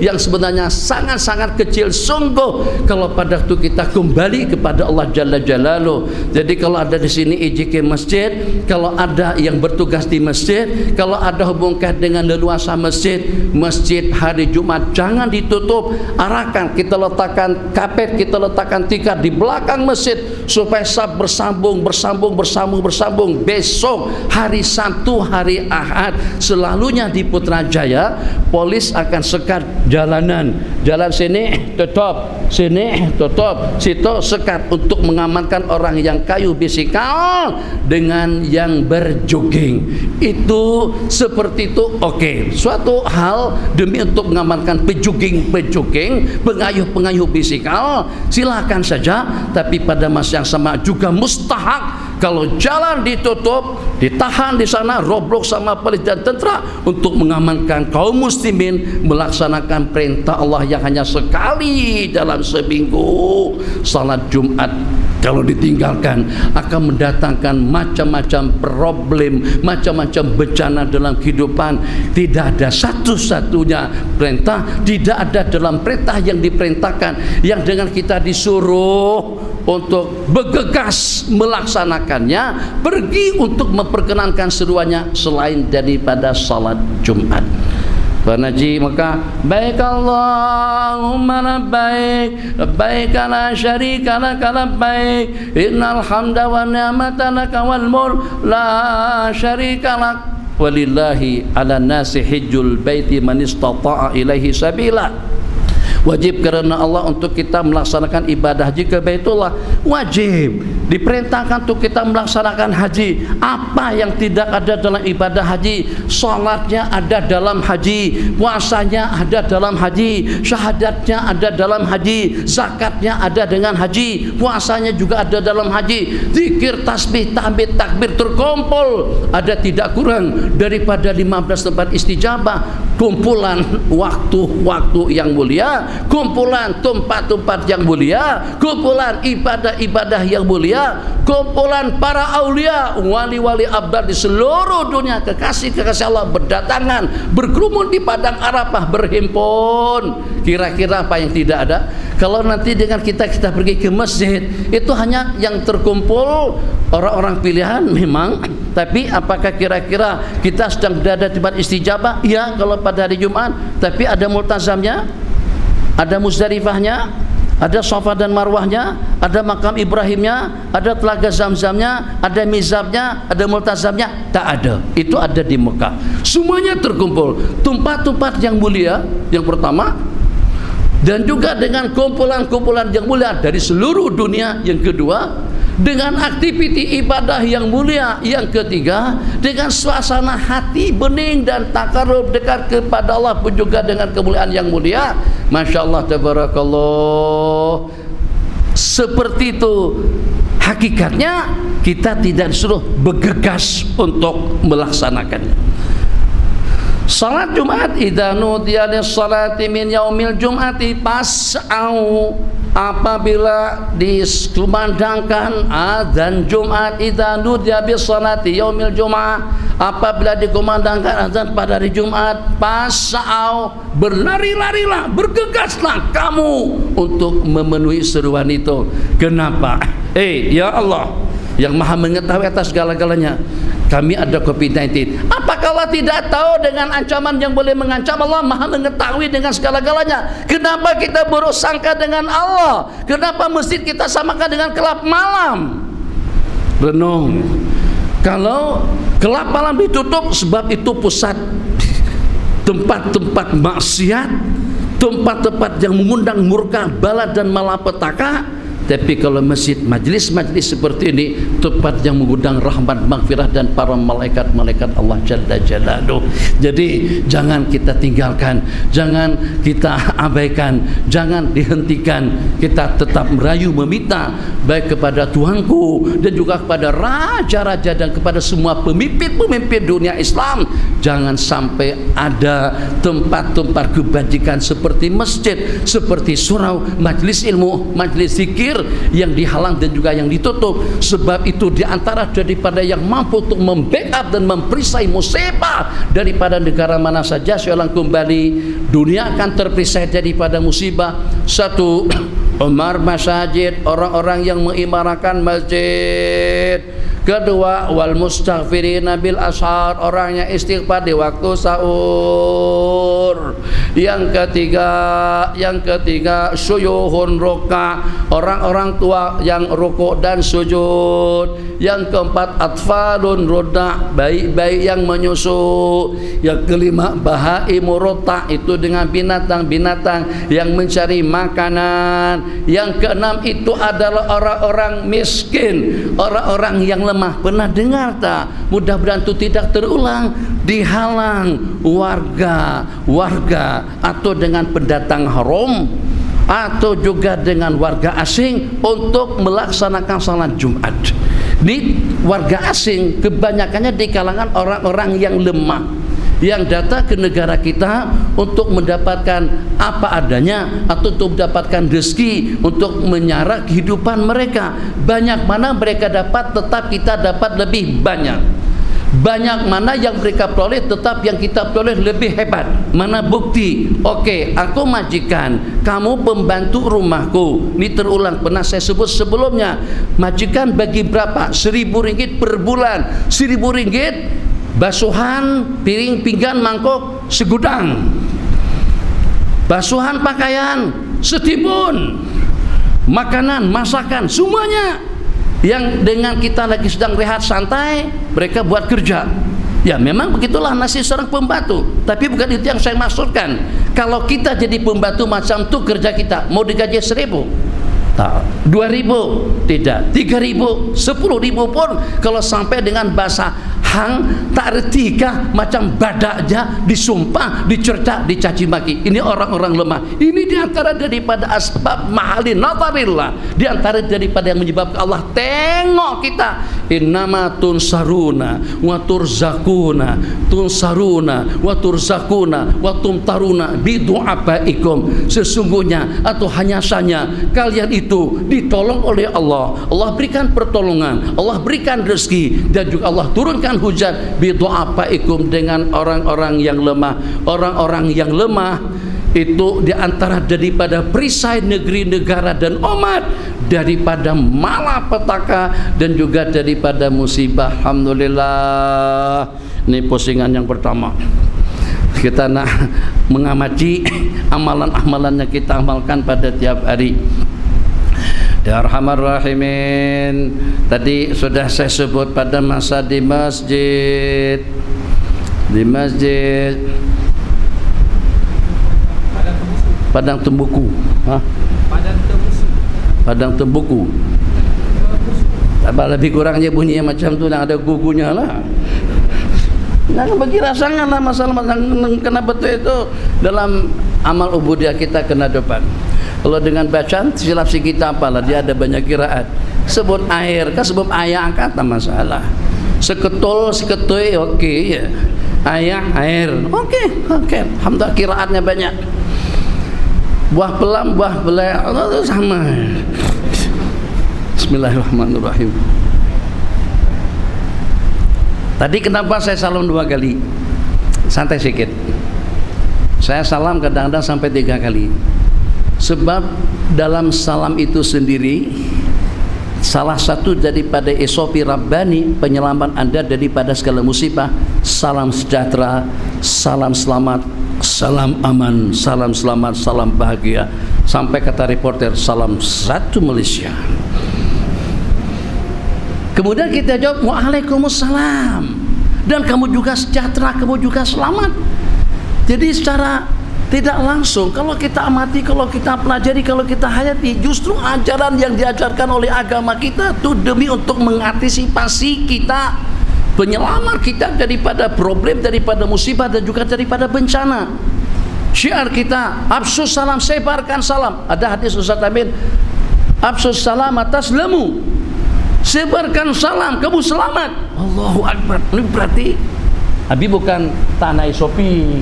yang sebenarnya sangat-sangat kecil sungguh kalau pada waktu kita kembali kepada Allah Jalla Jalaluh. Jadi kalau ada di sini izin ke masjid, kalau ada yang bertugas di masjid, kalau ada hubungkan dengan leluasa masjid hari Jumat jangan ditutup, arahkan, kita letakkan kapet, kita letakkan tikar di belakang masjid supaya sah bersama bersambung. Besok hari Sabtu, hari Ahad, selalunya di Putrajaya polis akan sekat jalanan. Jalan sini tutup, sini tutup, situ sekat untuk mengamankan orang yang kayu bisikal dengan yang berjogging. Itu seperti itu, oke. Suatu hal demi untuk mengamankan pejogging, pengayuh bisikal, silakan saja. Tapi pada masa yang sama juga mustahak kalau jalan ditutup, ditahan di sana, robrok sama polis dan tentara untuk mengamankan kaum muslimin melaksanakan perintah Allah yang hanya sekali dalam seminggu, salat Jumat. Kalau ditinggalkan akan mendatangkan macam-macam problem, macam-macam bencana dalam kehidupan. Tidak ada satu-satunya perintah, tidak ada dalam perintah yang diperintahkan yang dengan kita disuruh untuk bergegas melaksanakannya, pergi untuk memperkenankan seruannya selain daripada salat Jumat. Banaji maka baik Allahumma labbaik labbaik la syarika lak labbaik innal hamda wa ni'mata lak wal mulk la syarika lak walillahi 'alan nasi hajjul baiti man istata'a ilaihi sabila. Wajib kerana Allah untuk kita melaksanakan ibadah haji ke Baitullah. Wajib diperintahkan untuk kita melaksanakan haji. Apa yang tidak ada dalam ibadah haji? Salatnya ada dalam haji, puasanya ada dalam haji, syahadatnya ada dalam haji, zakatnya ada dengan haji, puasanya juga ada dalam haji, zikir, tasbih, tahmid, takbir terkumpul, ada tidak kurang daripada 15 tempat istijabah. Kumpulan waktu-waktu yang mulia, kumpulan tempat-tempat yang mulia, kumpulan ibadah-ibadah yang mulia, kumpulan para aulia, wali-wali abdal di seluruh dunia, kekasih-kekasih Allah berdatangan, berkerumun di padang Arafah, berhimpun. Kira-kira apa yang tidak ada? Kalau nanti dengan kita pergi ke masjid, itu hanya yang terkumpul orang-orang pilihan memang. Tapi apakah kira-kira kita sedang berada di tempat istijabah? Ya, kalau pada hari Jumat. Tapi ada multazamnya, ada Muzdalifahnya, ada Safa dan Marwahnya, ada makam Ibrahimnya, ada telaga Zamzamnya, ada mizabnya, ada multazamnya. Tak ada. Itu ada di Mekah. Semuanya terkumpul. Tempat-tempat yang mulia yang pertama, dan juga dengan kumpulan-kumpulan yang mulia dari seluruh dunia yang kedua, dengan aktiviti ibadah yang mulia yang ketiga, dengan suasana hati bening dan takarub dekat kepada Allah pun juga dengan kemuliaan yang mulia. Masya Allah, tabarakallah. Seperti itu hakikatnya. Kita tidak disuruh bergegas untuk melaksanakannya. Salat Jumat, idza nudiya lis-salati min yaumil jum'ati fas'au, apabila dikumandangkan azan Jumat, idza nudiya bis-salati yaumil jum'ah, apabila dikumandangkan azan pada hari Jumat, fas'au, berlari-larilah, bergegaslah kamu untuk memenuhi seruan itu. Kenapa? Ya Allah yang Maha mengetahui atas segala-galanya, kami ada COVID-19. Apakah Allah tidak tahu dengan ancaman yang boleh mengancam? Allah Maha mengetahui dengan segala-galanya. Kenapa kita buruk sangka dengan Allah? Kenapa masjid kita samakan dengan kelab malam? Renung. Kalau kelab malam ditutup, sebab itu pusat tempat-tempat maksiat, tempat-tempat yang mengundang murka, bala dan malapetaka. Tapi kalau masjid, majlis-majlis seperti ini, tempat yang mengundang rahmat, maghfirah dan para malaikat-malaikat Allah Jalla Jalaluh. Jadi jangan kita tinggalkan, jangan kita abaikan, jangan dihentikan. Kita tetap merayu meminta baik kepada Tuhanku dan juga kepada raja-raja dan kepada semua pemimpin-pemimpin dunia Islam. Jangan sampai ada tempat-tempat kebajikan seperti masjid, seperti surau, majlis ilmu, majlis zikir yang dihalang dan juga yang ditutup. Sebab itu diantara daripada yang mampu untuk membackup dan memperisai musibah daripada negara mana saja seorang kembali, dunia akan terperisai daripada musibah. Satu, umar masajid, orang-orang yang mengimarakan masjid. Kedua, wal mustaghfirina bil ashar, orang yang istighfar di waktu sahur. Yang ketiga syuyuhun roka, orang-orang tua yang rukuk dan sujud. Yang keempat atfalun roda, bayi-bayi yang menyusu. Yang kelima bahaimu rota, itu dengan binatang-binatang yang mencari makanan. Yang keenam itu adalah orang-orang miskin, orang-orang yang lemah. Pernah dengar tak? Mudah-mudahan itu tidak terulang. Dihalang warga atau dengan pendatang haram atau juga dengan warga asing untuk melaksanakan salat Jumat. Di warga asing kebanyakannya di kalangan orang-orang yang lemah, yang datang ke negara kita untuk mendapatkan apa adanya atau untuk mendapatkan rezeki untuk menyara kehidupan mereka. Banyak mana mereka dapat, tetap kita dapat lebih banyak. Banyak mana yang mereka peroleh, tetap yang kita peroleh lebih hebat. Mana bukti? Oke, aku majikan, kamu pembantu rumahku. Ini terulang, pernah saya sebut sebelumnya. Majikan bagi berapa? RM1.000 per bulan. RM1.000 basuhan, piring, pinggan, mangkok segudang. Basuhan pakaian setimbun. Makanan, masakan, semuanya. Yang dengan kita lagi sedang rehat santai, mereka buat kerja. Ya memang begitulah nasib seorang pembantu. Tapi bukan itu yang saya maksudkan. Kalau kita jadi pembantu macam itu kerja kita, mau digaji 1.000? Tak. 2.000? Tidak. 3.000? 10.000 pun kalau sampai dengan bahasa hang tak retika macam badaknya disumpah, dicerca, dicaci maki. Ini orang-orang lemah. Ini diantara daripada asbab mahalin nazarillah, diantara daripada yang menyebabkan Allah tengok kita. Innama tunsaruna wa turzakuna, tunsaruna wa turzakuna wa tumtaruna bidu'abaikum. Sesungguhnya atau hanya saja kalian itu ditolong oleh Allah. Allah berikan pertolongan, Allah berikan rezeki, dan juga Allah turunkan hujan bidu'abaikum dengan orang-orang yang lemah. Orang-orang yang lemah itu diantara daripada perisai negeri, negara dan umat, daripada malapetaka dan juga daripada musibah. Alhamdulillah. Ini posingan yang pertama. Kita nak mengamati amalan-amalan yang kita amalkan pada tiap hari. Ya Arhamar Rahimin. Tadi sudah saya sebut pada masa di masjid. Padang Tembuku. Padang Tembuku. Lebih kurangnya bunyinya macam tu, ada gugunya lah. Jangan bagi rasangan lah masalah kena betul itu dalam amal ubudiyah kita kena depan. Kalau dengan bacaan silap si kita apalah, dia ada banyak kiraat. Sebut air, kan sebut ayah kata masalah. Seketul, seketui, oke ya. Ayah, air, oke. Alhamdulillah kiraatnya banyak. Buah pelam, buah belai, Allah itu sama. Bismillahirrahmanirrahim. Tadi kenapa saya salam 2 kali? Santai sedikit. Saya salam kadang-kadang sampai 3 kali. Sebab dalam salam itu sendiri salah satu daripada SOP Rabbani, penyelamat Anda daripada segala musibah. Salam sejahtera, salam selamat, salam aman, salam selamat, salam bahagia. Sampai kata reporter, salam satu Malaysia. Kemudian kita jawab, waalaikumsalam. Dan kamu juga sejahtera, kamu juga selamat. Jadi secara tidak langsung, kalau kita amati, kalau kita pelajari, kalau kita hayati, justru ajaran yang diajarkan oleh agama kita itu demi untuk mengantisipasi kita, penyelamat kita daripada problem, daripada musibah, dan juga daripada bencana. Syiar kita, absus salam, sebarkan salam. Ada hadis Ustaz Amin, absus salam atas lemu, sebarkan salam, kamu selamat. Allahu Akbar. Ini berarti Abi bukan tanah sopi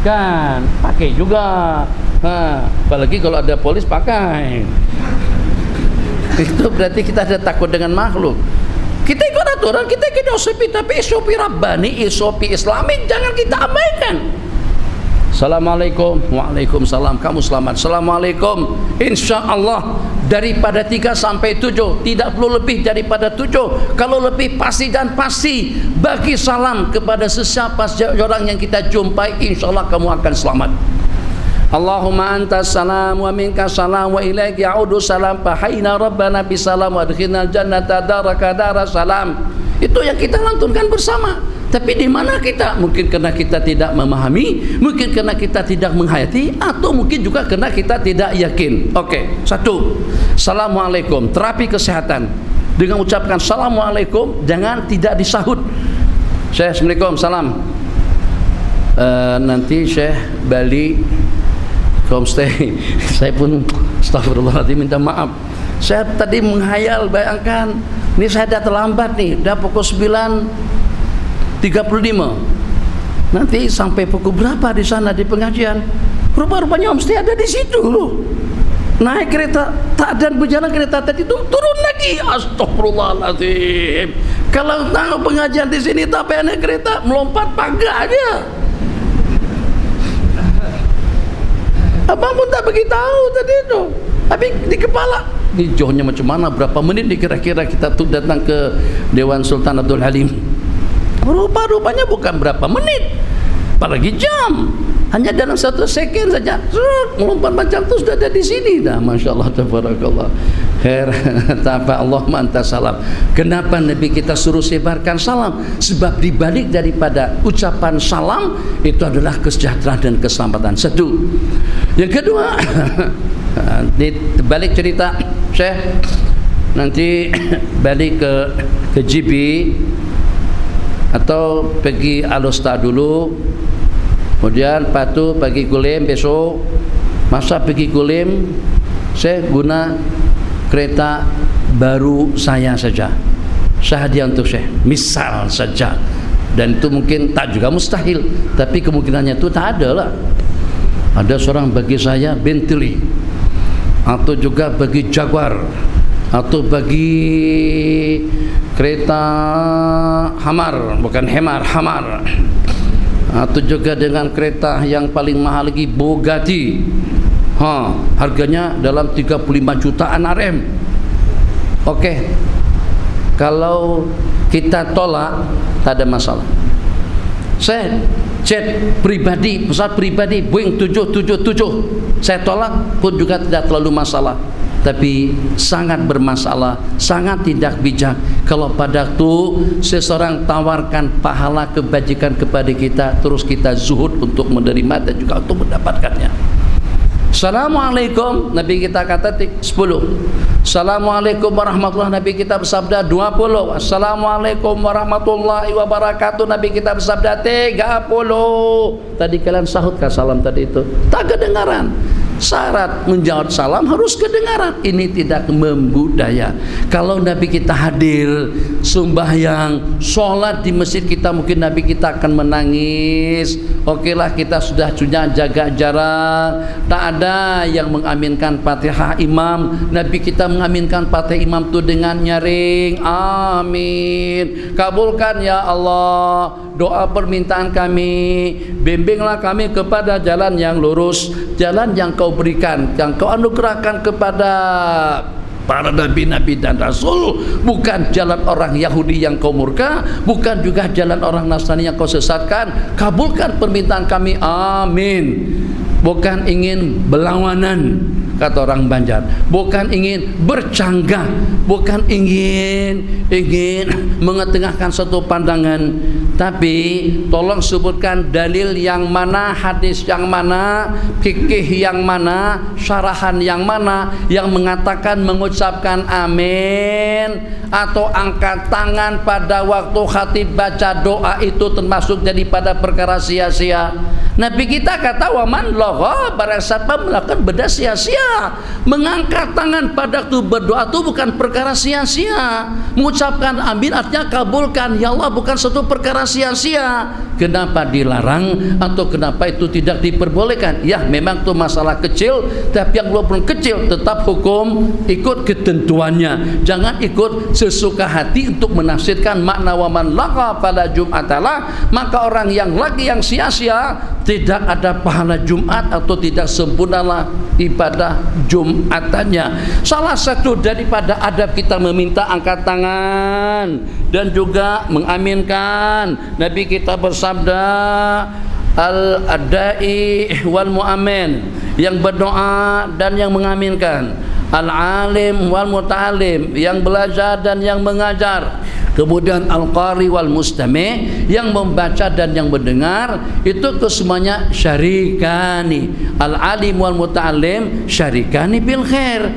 kan, pakai juga. Apalagi kalau ada polis pakai. Itu berarti kita ada takut dengan makhluk. Kita ikut aturan, kita ikut SOP, tapi SOP Rabbani, SOP Islami jangan kita abaikan. Assalamualaikum, waalaikumsalam, kamu selamat. Assalamualaikum, insyaallah daripada 3 sampai 7, tidak perlu lebih daripada 7. Kalau lebih pasti dan pasti, bagi salam kepada sesiapa orang yang kita jumpai, insyaallah kamu akan selamat. Allahumma antas salam wa minkas salam wa ilaika ya'udu salam fa hayna rabbana bisalam wa adkhilnal jannata daraka daras salam. Itu yang kita lantunkan bersama. Tapi di mana kita? Mungkin karena kita tidak memahami, mungkin karena kita tidak menghayati, atau mungkin juga karena kita tidak yakin. Oke, satu, Assalamualaikum, terapi kesehatan. Dengan ucapkan Assalamualaikum, jangan tidak disahut. Syekh, Assalamualaikum, salam. Nanti Syekh balik homestay. Saya pun astagfirullahaladzim, minta maaf. Saya tadi menghayal, bayangkan, ini saya dah terlambat nih, dah pukul 9.35. Nanti sampai pukul berapa di sana di pengajian? Rupa-rupanya homestay ada di situ loh. Naik kereta, tak ada berjalan kereta tadi itu turun lagi. Astagfirullahaladzim. Kalau tahu pengajian di sini tak payah naik kereta, melompat pagar aja. Abang pun tak beritahu tadi itu. Tapi di kepala, ini jauhnya macam mana, berapa menit nih kira-kira kita tuh datang ke Dewan Sultan Abdul Halim. Rupa-rupanya bukan berapa menit, apalagi jam. Hanya dalam 1 second saja, melompat macam tu sudah ada di sini dah. Masya Allah, tabarakallah. Khair, ta'fa Allahumma antas salam. Kenapa Nabi kita suruh sebarkan salam? Sebab dibalik daripada ucapan salam itu adalah kesejahteraan dan keselamatan. Satu. Yang kedua, balik cerita Syekh, nanti balik ke GB atau pergi Al-Ustaz dulu, kemudian patu pergi Gulim besok. Masa pergi Gulim, saya guna kereta baru saya saja, hadiah untuk Syekh, misal saja. Dan itu mungkin tak juga mustahil, tapi kemungkinannya itu tak ada lah. Ada seorang bagi saya Bentley, atau juga bagi Jaguar, atau bagi kereta Hamar, bukan Hamar, atau juga dengan kereta yang paling mahal lagi Bugatti. Harganya dalam 35 jutaan Rm. Oke. Kalau kita tolak tak ada masalah. Saya jet pribadi, pesawat pribadi Boeing 777 saya tolak pun juga tidak terlalu masalah. Tapi sangat bermasalah, sangat tidak bijak kalau pada waktu seseorang tawarkan pahala kebajikan kepada kita, terus kita zuhud untuk menerima dan juga untuk mendapatkannya. Assalamualaikum, Nabi kita kata 10. Assalamualaikum warahmatullahi, Nabi kita bersabda 20. Assalamualaikum warahmatullahi wabarakatuh, Nabi kita bersabda 30. Tadi kalian sahutkan salam tadi itu? Tak kedengaran. Syarat menjawab salam harus kedengaran. Ini tidak membudaya. Kalau Nabi kita hadir sembahyang, sholat di masjid kita, mungkin Nabi kita akan menangis. Okelah, kita sudah jaga jarak. Tak ada yang mengaminkan Fatihah imam. Nabi kita mengaminkan Fatihah imam itu dengan nyaring. Amin. Kabulkan ya Allah doa permintaan kami. Bimbinglah kami kepada jalan yang lurus, jalan yang kau berikan, yang kau anugerahkan kepada para nabi-nabi dan rasul, bukan jalan orang Yahudi yang kau murka, bukan juga jalan orang Nasrani yang kau sesatkan. Kabulkan permintaan kami, amin. Bukan ingin berlawanan, kata orang Banjar, bukan ingin bercanggah, bukan ingin mengetengahkan satu pandangan, tapi tolong sebutkan dalil yang mana, hadis yang mana, fikih yang mana, syarahan yang mana yang mengatakan mengucapkan amin atau angkat tangan pada waktu khatib baca doa itu termasuk daripada perkara sia-sia. Nabi kita kata waman lagha, barang siapa melakukan benda sia-sia. Mengangkat tangan pada waktu berdoa itu bukan perkara sia-sia. Mengucapkan amin artinya kabulkan ya Allah, bukan satu perkara sia-sia. Kenapa dilarang atau kenapa itu tidak diperbolehkan? Ya memang itu masalah kecil, tapi yang walaupun kecil tetap hukum ikut ketentuannya. Jangan ikut sesuka hati untuk menafsirkan makna waman lagha pada Jum'atalah, maka orang yang lagi yang sia-sia tidak ada pahala Jumat atau tidak sempurnalah ibadah Jumatannya. Salah satu daripada adab kita meminta angkat tangan dan juga mengaminkan. Nabi kita bersabda, al-da'i wal mu'amin, yang berdoa dan yang mengaminkan, al-alim wal muta'alim, yang belajar dan yang mengajar, kemudian al-qari wal mustami', yang membaca dan yang mendengar. Itu kesemuanya syarikani. Al-alim wal muta'alim syarikani bil khair.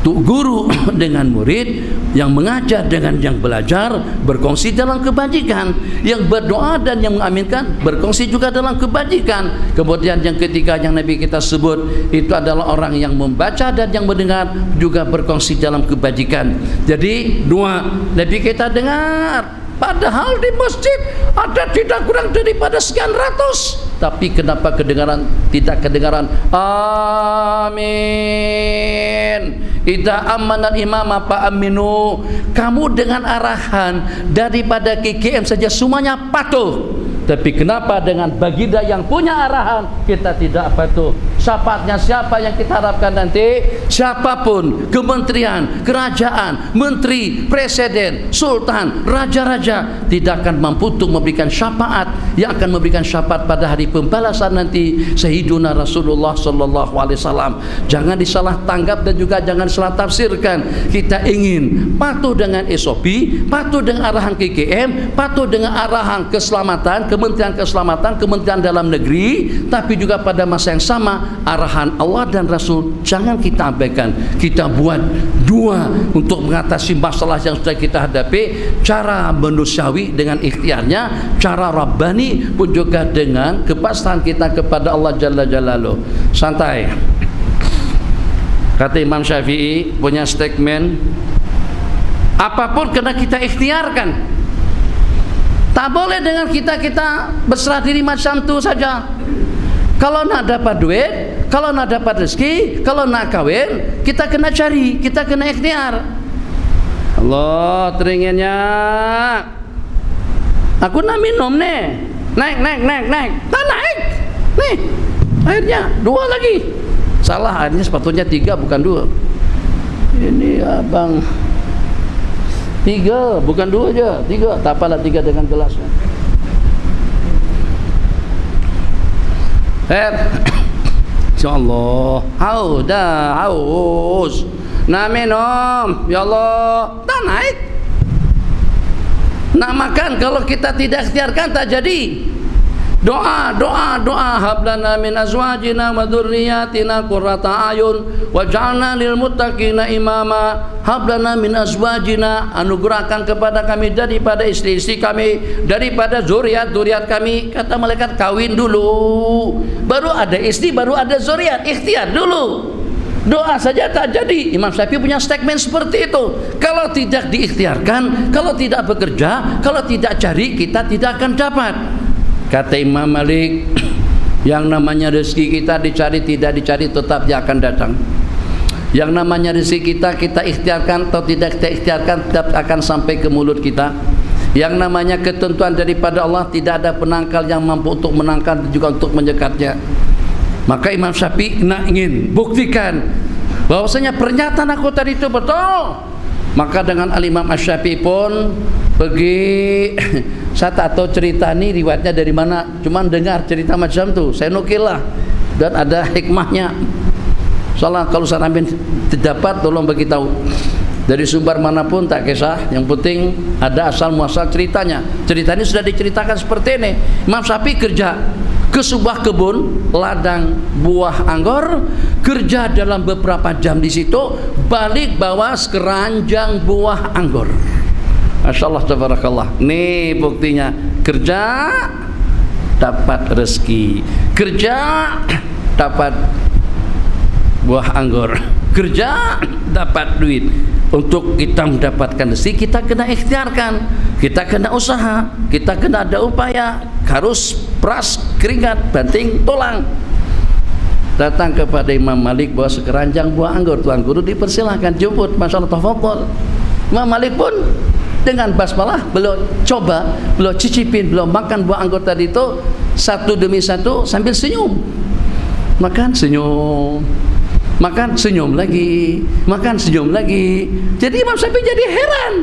Guru dengan murid, yang mengajar dengan yang belajar berkongsi dalam kebajikan, yang berdoa dan yang mengaminkan berkongsi juga dalam kebajikan. Kemudian yang ketiga yang Nabi kita sebut itu adalah orang yang membaca dan yang mendengar juga berkongsi dalam kebajikan. Jadi dua Nabi kita dengar, padahal di masjid ada tidak kurang daripada sekian ratus, tapi kenapa kedengaran tidak kedengaran? Amin. Idza amana al-imam apa aminu. Kamu dengan arahan daripada KKM saja semuanya patuh, tapi kenapa dengan baginda yang punya arahan kita tidak patuh? Syafaatnya siapa yang kita harapkan nanti? Siapapun, kementerian, kerajaan, menteri, presiden, sultan, raja-raja tidak akan mampu untuk memberikan syafaat yang akan memberikan syafaat pada hari pembalasan nanti Sayyiduna Rasulullah sallallahu alaihi wasallam. Jangan disalah tanggap dan juga jangan salah tafsirkan. Kita ingin patuh dengan SOP, patuh dengan arahan KKM, patuh dengan arahan keselamatan, Kementerian Keselamatan, Kementerian Dalam Negeri, tapi juga pada masa yang sama arahan Allah dan Rasul jangan kita abaikan. Kita buat dua untuk mengatasi masalah yang sudah kita hadapi, cara manusiawi dengan ikhtiarnya, cara rabbani pun juga dengan kepastian kita kepada Allah Jalla Jalaluh. Santai. Kata Imam Syafi'i punya statement, apapun kena kita ikhtiarkan. Tak boleh dengan kita berserah diri macam tu saja. Kalau nak dapat duit, kalau nak dapat rezeki, kalau nak kahwin, kita kena cari, kita kena ikhtiar. Allah teringinnya, aku nak minum nih, naik, tak naik, nih airnya 2 lagi. Salah, airnya sepatutnya 3 bukan 2. Ini abang 3 bukan 2 aja, 3. Tak apalah 3 dengan gelasnya. InsyaAllah haus nak minum, ya Allah tak naik. Nak makan kalau kita tidak ikhtiarkan tak jadi. Doa hablana min azwajina wa dzurriyyatina qurrata ayun waj'alna lil muttaqina imama. Hablana min azwajina, anugerahkan kepada kami daripada istri-istri kami, daripada zuriat kami. Kata malaikat, kawin dulu baru ada istri, baru ada zuriat. Ikhtiar dulu. Doa saja tak jadi. Imam Syafi'i punya statement seperti itu. Kalau tidak diikhtiarkan, kalau tidak bekerja, kalau tidak cari, kita tidak akan dapat. Kata Imam Malik, yang namanya rezeki kita dicari tidak dicari tetap dia akan datang. Yang namanya rezeki kita ikhtiarkan atau tidak kita ikhtiarkan tetap akan sampai ke mulut kita. Yang namanya ketentuan daripada Allah tidak ada penangkal yang mampu untuk menangkal dan juga untuk menyekatnya. Maka Imam Syafi'i ingin buktikan bahwasanya pernyataan aku tadi itu betul. Maka dengan Al-Imam Asy-Syafi'i pun pergi. Saya tak tahu cerita ini riwayatnya dari mana, cuman dengar cerita macam tu, saya nukil lah, dan ada hikmahnya. Soalnya kalau saya ambil terdapat, tolong bagi tahu dari sumber manapun tak kisah, yang penting ada asal muasal ceritanya. Cerita ini sudah diceritakan seperti ini. Imam Syafi'i kerja ke sebuah kebun ladang buah anggur, kerja dalam beberapa jam di situ, balik bawa sekeranjang buah anggur. Masya Allah, tabarakallah. Nih buktinya, kerja dapat rezeki, kerja dapat buah anggur, kerja dapat duit. Untuk kita mendapatkan rezeki kita kena ikhtiarkan, kita kena usaha, kita kena ada upaya, harus peras, keringat, banting tulang. Datang kepada Imam Malik bawa sekeranjang buah anggur. Tuan guru dipersilahkan jemput, masya Allah, tafadhol. Imam Malik pun dengan basmalah beliau coba, beliau cicipin, beliau makan buah anggur tadi itu satu demi satu sambil senyum. Makan senyum, makan senyum lagi, makan senyum lagi. Jadi Imam Syafi'i jadi heran.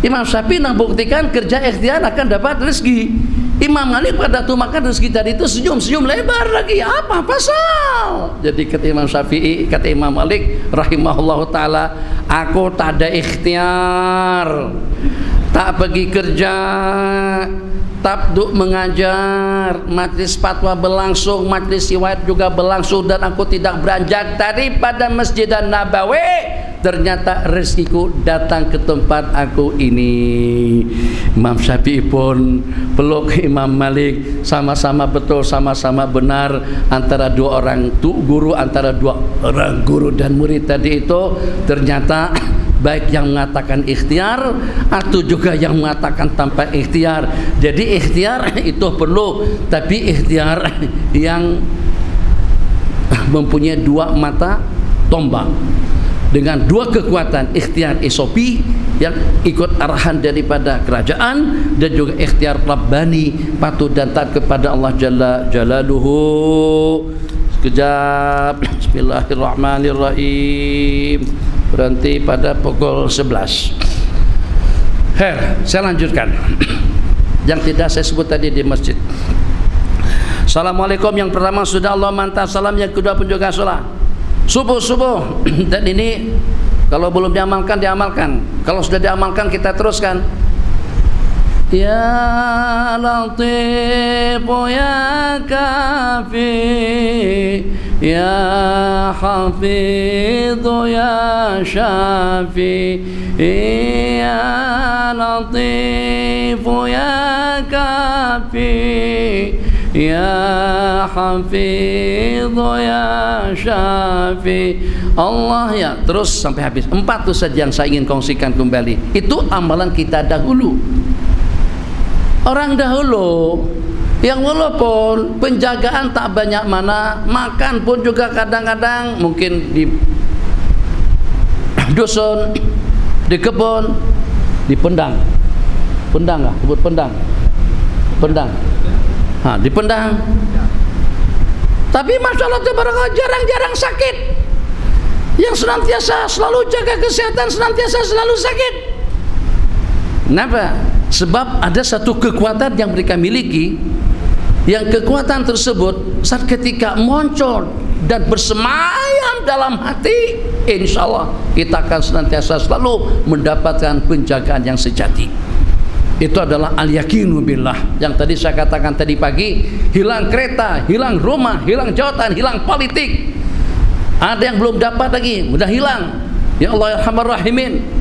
Imam Syafi'i nak buktikan kerja ikhtiar akan dapat rezeki. Imam Malik pada waktu makan rezeki tadi itu senyum lebar lagi. Apa pasal? Jadi kata Imam Syafi'i, kata Imam Malik rahimahullahu taala, aku tak ada ikhtiar, tak pergi kerja, tak duduk mengajar, majlis fatwa berlangsung, majlis riwayat juga berlangsung, dan aku tidak beranjak daripada Masjid Nabawi. Ternyata rezekiku datang ke tempat aku ini. Imam Syafi'i pun peluk Imam Malik, sama-sama betul, sama-sama benar antara dua orang guru, antara dua orang guru dan murid tadi itu. Ternyata baik yang mengatakan ikhtiar atau juga yang mengatakan tanpa ikhtiar. Jadi ikhtiar itu perlu, tapi ikhtiar yang mempunyai dua mata tombak, dengan dua kekuatan, ikhtiar SOP yang ikut arahan daripada kerajaan, dan juga ikhtiar Rabbani, patuh dan taat kepada Allah Jalla Jalaluhu. Sekejap. Bismillahirrahmanirrahim. Berhenti pada pukul 11. Saya lanjutkan yang tidak saya sebut tadi di masjid. Assalamualaikum yang pertama sudah Allah mantap salam, yang kedua pun juga salat subuh. Dan ini kalau belum diamalkan, kalau sudah diamalkan kita teruskan. Ya Latif ya Kafi ya Hafidh ya Syafi ya Latif ya Kafi ya Hafidh ya Syafi. Allah ya, terus sampai habis. 4 itu saja yang saya ingin kongsikan kembali. Itu amalan kita dahulu. Orang dahulu yang walaupun penjagaan tak banyak mana, makan pun juga kadang-kadang mungkin di dusun, di kebun, di pendang nggak? Sebut pendang, di pendang. Tapi masya Allah jarang-jarang sakit. Yang senantiasa selalu jaga kesehatan, senantiasa selalu sakit. Kenapa? Sebab ada satu kekuatan yang mereka miliki, yang kekuatan tersebut saat ketika muncul dan bersemayam dalam hati, insya Allah kita akan senantiasa selalu mendapatkan penjagaan yang sejati. Itu adalah al-yakinu billah, yang tadi saya katakan tadi pagi. Hilang kereta, hilang rumah, hilang jabatan, hilang politik. Ada yang belum dapat lagi, mudah hilang. Ya Allah ya Arhamar Rahimin.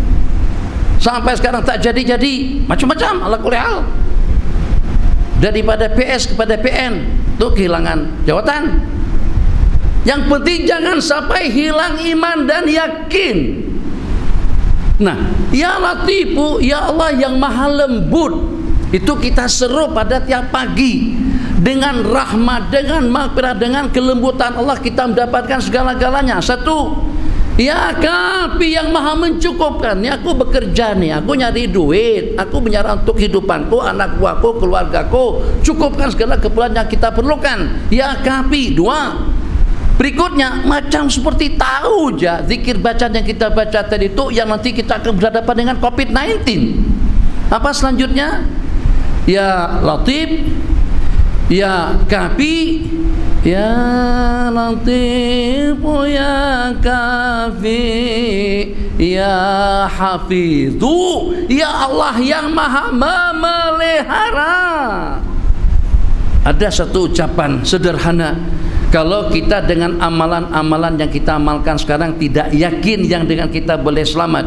Sampai sekarang tak jadi-jadi, macam-macam ala kulli hal. Daripada PS kepada PN, itu kehilangan jawatan. Yang penting jangan sampai hilang iman dan yakin. Nah, ya Latifu, ya Allah yang maha lembut, itu kita seru pada tiap pagi. Dengan rahmat, dengan maghfirah, dengan kelembutan Allah kita mendapatkan segala-galanya. Satu, ya Kafi yang maha mencukupkan. Ini aku bekerja nih, aku nyari duit, aku menyerah untuk hidupanku, anak buahku, keluargaku, cukupkan segala keperluan yang kita perlukan. Ya Kafi. Dua, berikutnya macam seperti tahu aja zikir bacaan yang kita baca tadi itu yang nanti kita akan berhadapan dengan COVID-19. Apa selanjutnya? Ya Latif, ya Kafi, ya Latif ya Kafi, ya Hafidhu, ya Allah yang maha memelihara. Ada satu ucapan sederhana, kalau kita dengan amalan-amalan yang kita amalkan sekarang tidak yakin yang dengan kita boleh selamat,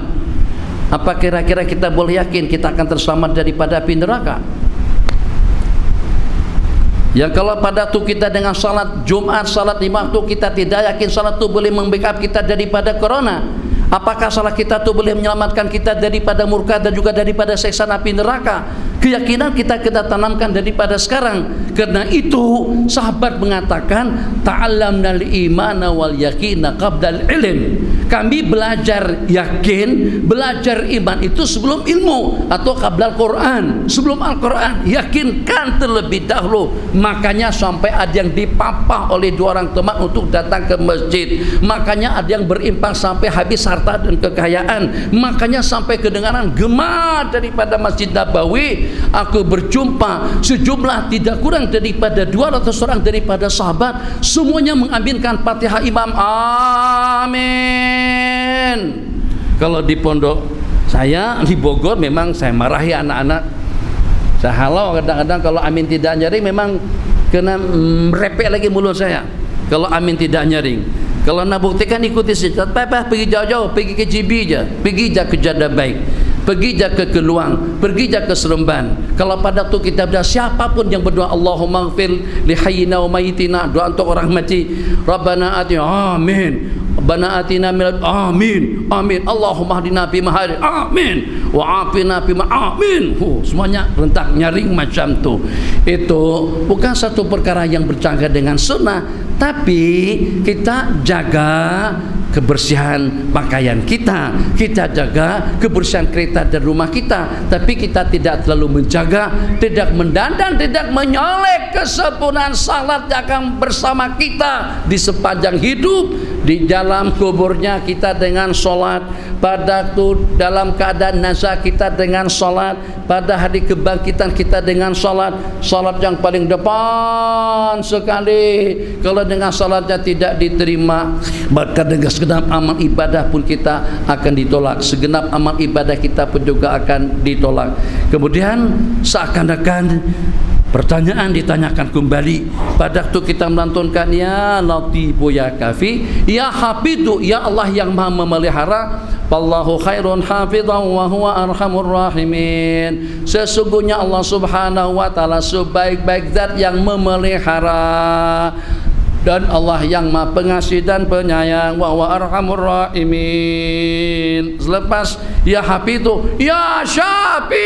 apa kira-kira kita boleh yakin kita akan terselamat daripada api neraka? Yang kalau pada tu kita dengan salat Jumat, salat 5 waktu, kita tidak yakin salat tu boleh membackup kita daripada corona. Apakah salat kita tu boleh menyelamatkan kita daripada murka dan juga daripada siksa api neraka? Keyakinan kita tanamkan daripada sekarang. Karena itu sahabat mengatakan ta'allamnal imana wal yaqina qabdal ilm. Kami belajar yakin, belajar iman itu sebelum ilmu, atau qablal Quran, sebelum Al-Quran. Yakinkan terlebih dahulu. Makanya sampai ada yang dipapah oleh 2 orang teman untuk datang ke masjid. Makanya ada yang berimpang sampai habis harta dan kekayaan. Makanya sampai kedengaran gema daripada Masjid Nabawi aku berjumpa sejumlah tidak kurang daripada 200 orang daripada sahabat, semuanya mengaminkan Fatihah imam. Amin. Kalau di pondok saya di Bogor memang saya marahi anak-anak, saya halau kadang-kadang kalau amin tidak nyaring, memang kena merepek lagi mulut saya kalau amin tidak nyaring. Kalau nak buktikan ikuti saja. Papa pergi jauh-jauh, pergi ke JB je, pergi je ke Jada Baik, pergi je ke Keluang, pergi je ke Seremban. Kalau pada tu kita berdoa, siapapun yang berdoa Allahumma ighfir li hayyina wa mayyitina, doa untuk orang mati, Rabbana atina, amin, Rabbana atina min, amin, amin, Allahumma hdina fi mahari, amin, wa afina fi ma, amin. Semuanya rentak nyaring macam tu. Itu bukan satu perkara yang bercanggah dengan sunnah, tapi kita jaga kebersihan pakaian kita, kita jaga kebersihan kereta dan rumah kita, tapi kita tidak terlalu menjaga, tidak mendandan, tidak menyolek kesempurnaan salat yang akan bersama kita di sepanjang hidup. Di dalam kuburnya kita dengan solat, pada tu dalam keadaan nazar kita dengan solat, pada hari kebangkitan kita dengan solat. Solat yang paling depan sekali. Kalau dengan solatnya tidak diterima, maka dengan segenap amal ibadah pun kita akan ditolak, segenap amal ibadah kita pun juga akan ditolak. Kemudian seakan-akan pertanyaan ditanyakan kembali pada waktu kita melantunkan ya Latifu ya Kafi ya Hafidu, ya Allah yang maha memelihara, wallahu khairun hafidhan wa huwa arhamur rahimin. Sesungguhnya Allah subhanahu wa ta'ala sebaik-baik zat yang memelihara, dan Allah yang maha pengasih dan penyayang, wa huwa arhamur rahimin. Selepas ya Hafidu ya Syafi,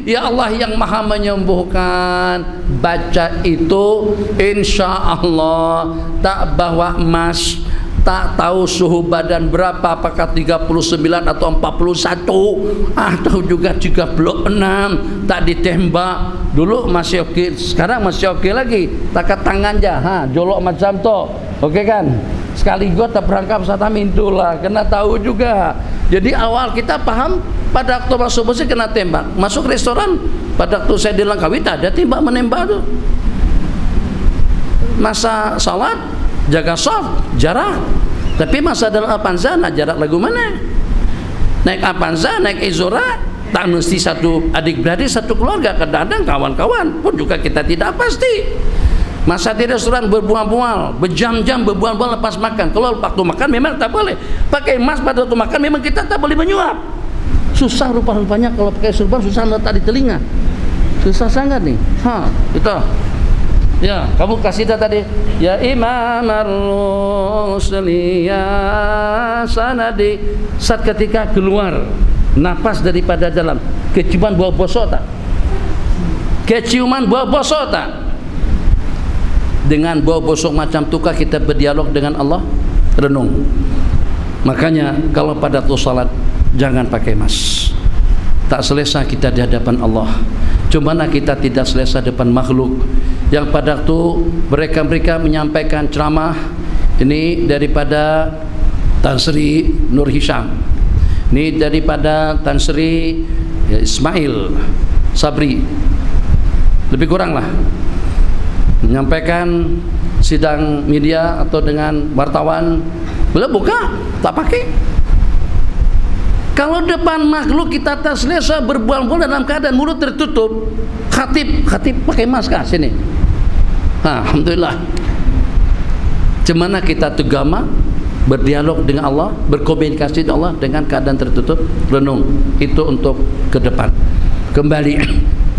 ya Allah yang maha menyembuhkan, baca itu insya Allah tak bawa emas, tak tahu suhu badan berapa, apakah 39 atau 41 atau juga 36, tak ditembak. Dulu masih okey, sekarang masih okey lagi, takat tangan je, jolok macam tu, okey kan? Sekali gua tak perangkap satamin itulah, kena tahu juga. Jadi awal kita paham pada waktu masuk masjid kena tembak, masuk restoran pada waktu saya di Langkawi tak ada tembak menembak tu. Masa salat jaga soft jarak, tapi masa dalam Avanza nak jarak lagu mana? Naik Avanza, naik Izora, tak mesti satu adik-beradik satu keluarga, kadang-kadang kawan-kawan pun juga kita tidak pasti. Masa di restoran berbual-bual, berjam-jam berbual-bual lepas makan. Kalau waktu makan memang tak boleh pakai emas, pada waktu makan memang kita tak boleh menyuap. Susah rupa-rupanya kalau pakai surban, susah letak di telinga, susah sangat nih. Itu ya, kamu kasih dah tadi ya Imam ar-rusli ya sanadi. Saat ketika keluar nafas daripada dalam, keciuman bau bosok tak? Keciuman bau bosok tak? Dengan bau bosok macam tukar kita berdialog dengan Allah, renung. Makanya kalau pada tu salat jangan pakai emas, tak selesa kita di hadapan Allah. Cuma kita tidak selesa depan makhluk yang pada waktu mereka menyampaikan ceramah ini daripada Tan Sri Nur Hisham, ini daripada Tan Sri Ismail Sabri, lebih kurang lah menyampaikan sidang media atau dengan wartawan, boleh buka tak pakai. Kalau depan makhluk kita tak selesa berbual-bual dalam keadaan mulut tertutup, khatib pakai masker sini. Alhamdulillah. Cemana kita tegama berdialog dengan Allah, berkomunikasi dengan Allah dengan keadaan tertutup, renung. Itu untuk ke depan. Kembali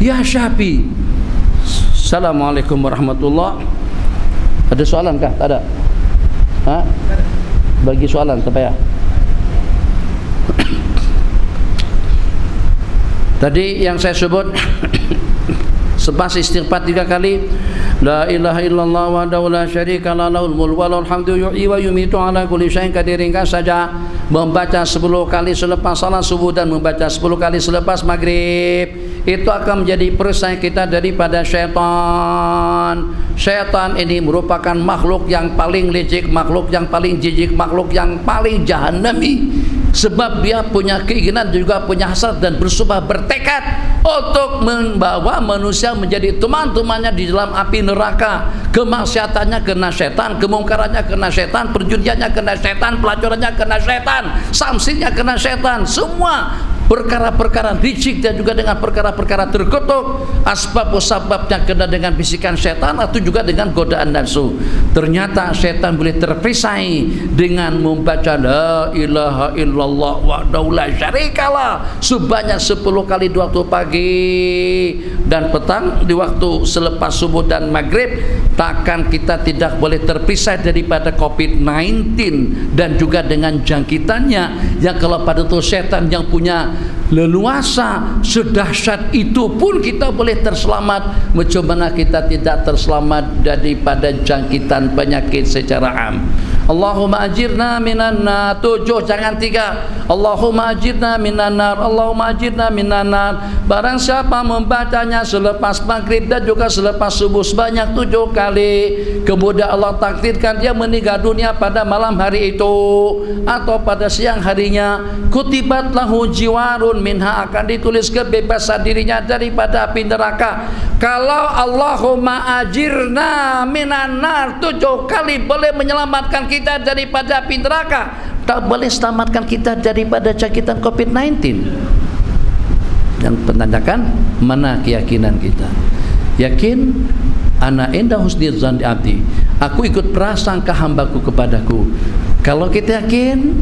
ya Syafi. Assalamualaikum warahmatullahi. Ada soalan kah? Tak ada? Bagi soalan tak payah. Tadi yang saya sebut Selepas istighfar 3 kali, la ilaha illallah wahdahu la syarika lahu lahul mulku wa lahul hamdu yuhyi wa yumiitu ala kulli syai'in qadir, ringkas saja membaca 10 kali selepas salat subuh dan membaca 10 kali selepas maghrib. Itu akan menjadi perisai kita daripada syaitan. Syaitan ini merupakan makhluk yang paling licik, makhluk yang paling jijik, makhluk yang paling jahannami. sebab dia punya keinginan juga punya hasrat dan bersumpah bertekad untuk membawa manusia menjadi teman-temannya di dalam api neraka. Kemaksiatannya kena setan, kemungkarannya kena setan, perjudiannya kena setan, pelacurannya kena setan, samsinya kena setan, semua perkara-perkara licik dan juga dengan perkara-perkara terkutuk, asbab-usababnya kena dengan bisikan setan atau juga dengan godaan nafsu. Ternyata setan boleh terperisai dengan membaca la ilaha illallah wahdahu la syarikalah sebanyak 10 kali di waktu pagi dan petang, di waktu selepas subuh dan maghrib. Takkan kita tidak boleh terpisah daripada COVID-19 dan juga dengan jangkitannya, yang kalau pada itu setan yang punya leluasa sedahsyat itu pun kita boleh terselamat. Macam mana kita tidak terselamat daripada jangkitan penyakit secara am? Allahumma ajirna minan nar. 7, jangan 3. Allahumma ajirna minan nar, Allahumma ajirna minan nar. Barang siapa membacanya selepas maghrib dan juga selepas subuh sebanyak 7 kali, kemudian Allah takdirkan dia meninggal dunia pada malam hari itu atau pada siang harinya, kutibat lahu jiwarun minha, akan ditulis kebebasan dirinya daripada api neraka. Kalau Allahumma ajirna minan nar 7 kali boleh menyelamatkan kita daripada api neraka, tak boleh selamatkan kita daripada jangkitan COVID-19. Yang menandakan mana keyakinan kita. Yakin ana inda husni dzanni abdi, aku ikut prasangka hambaku kepadaku. Kalau kita yakin,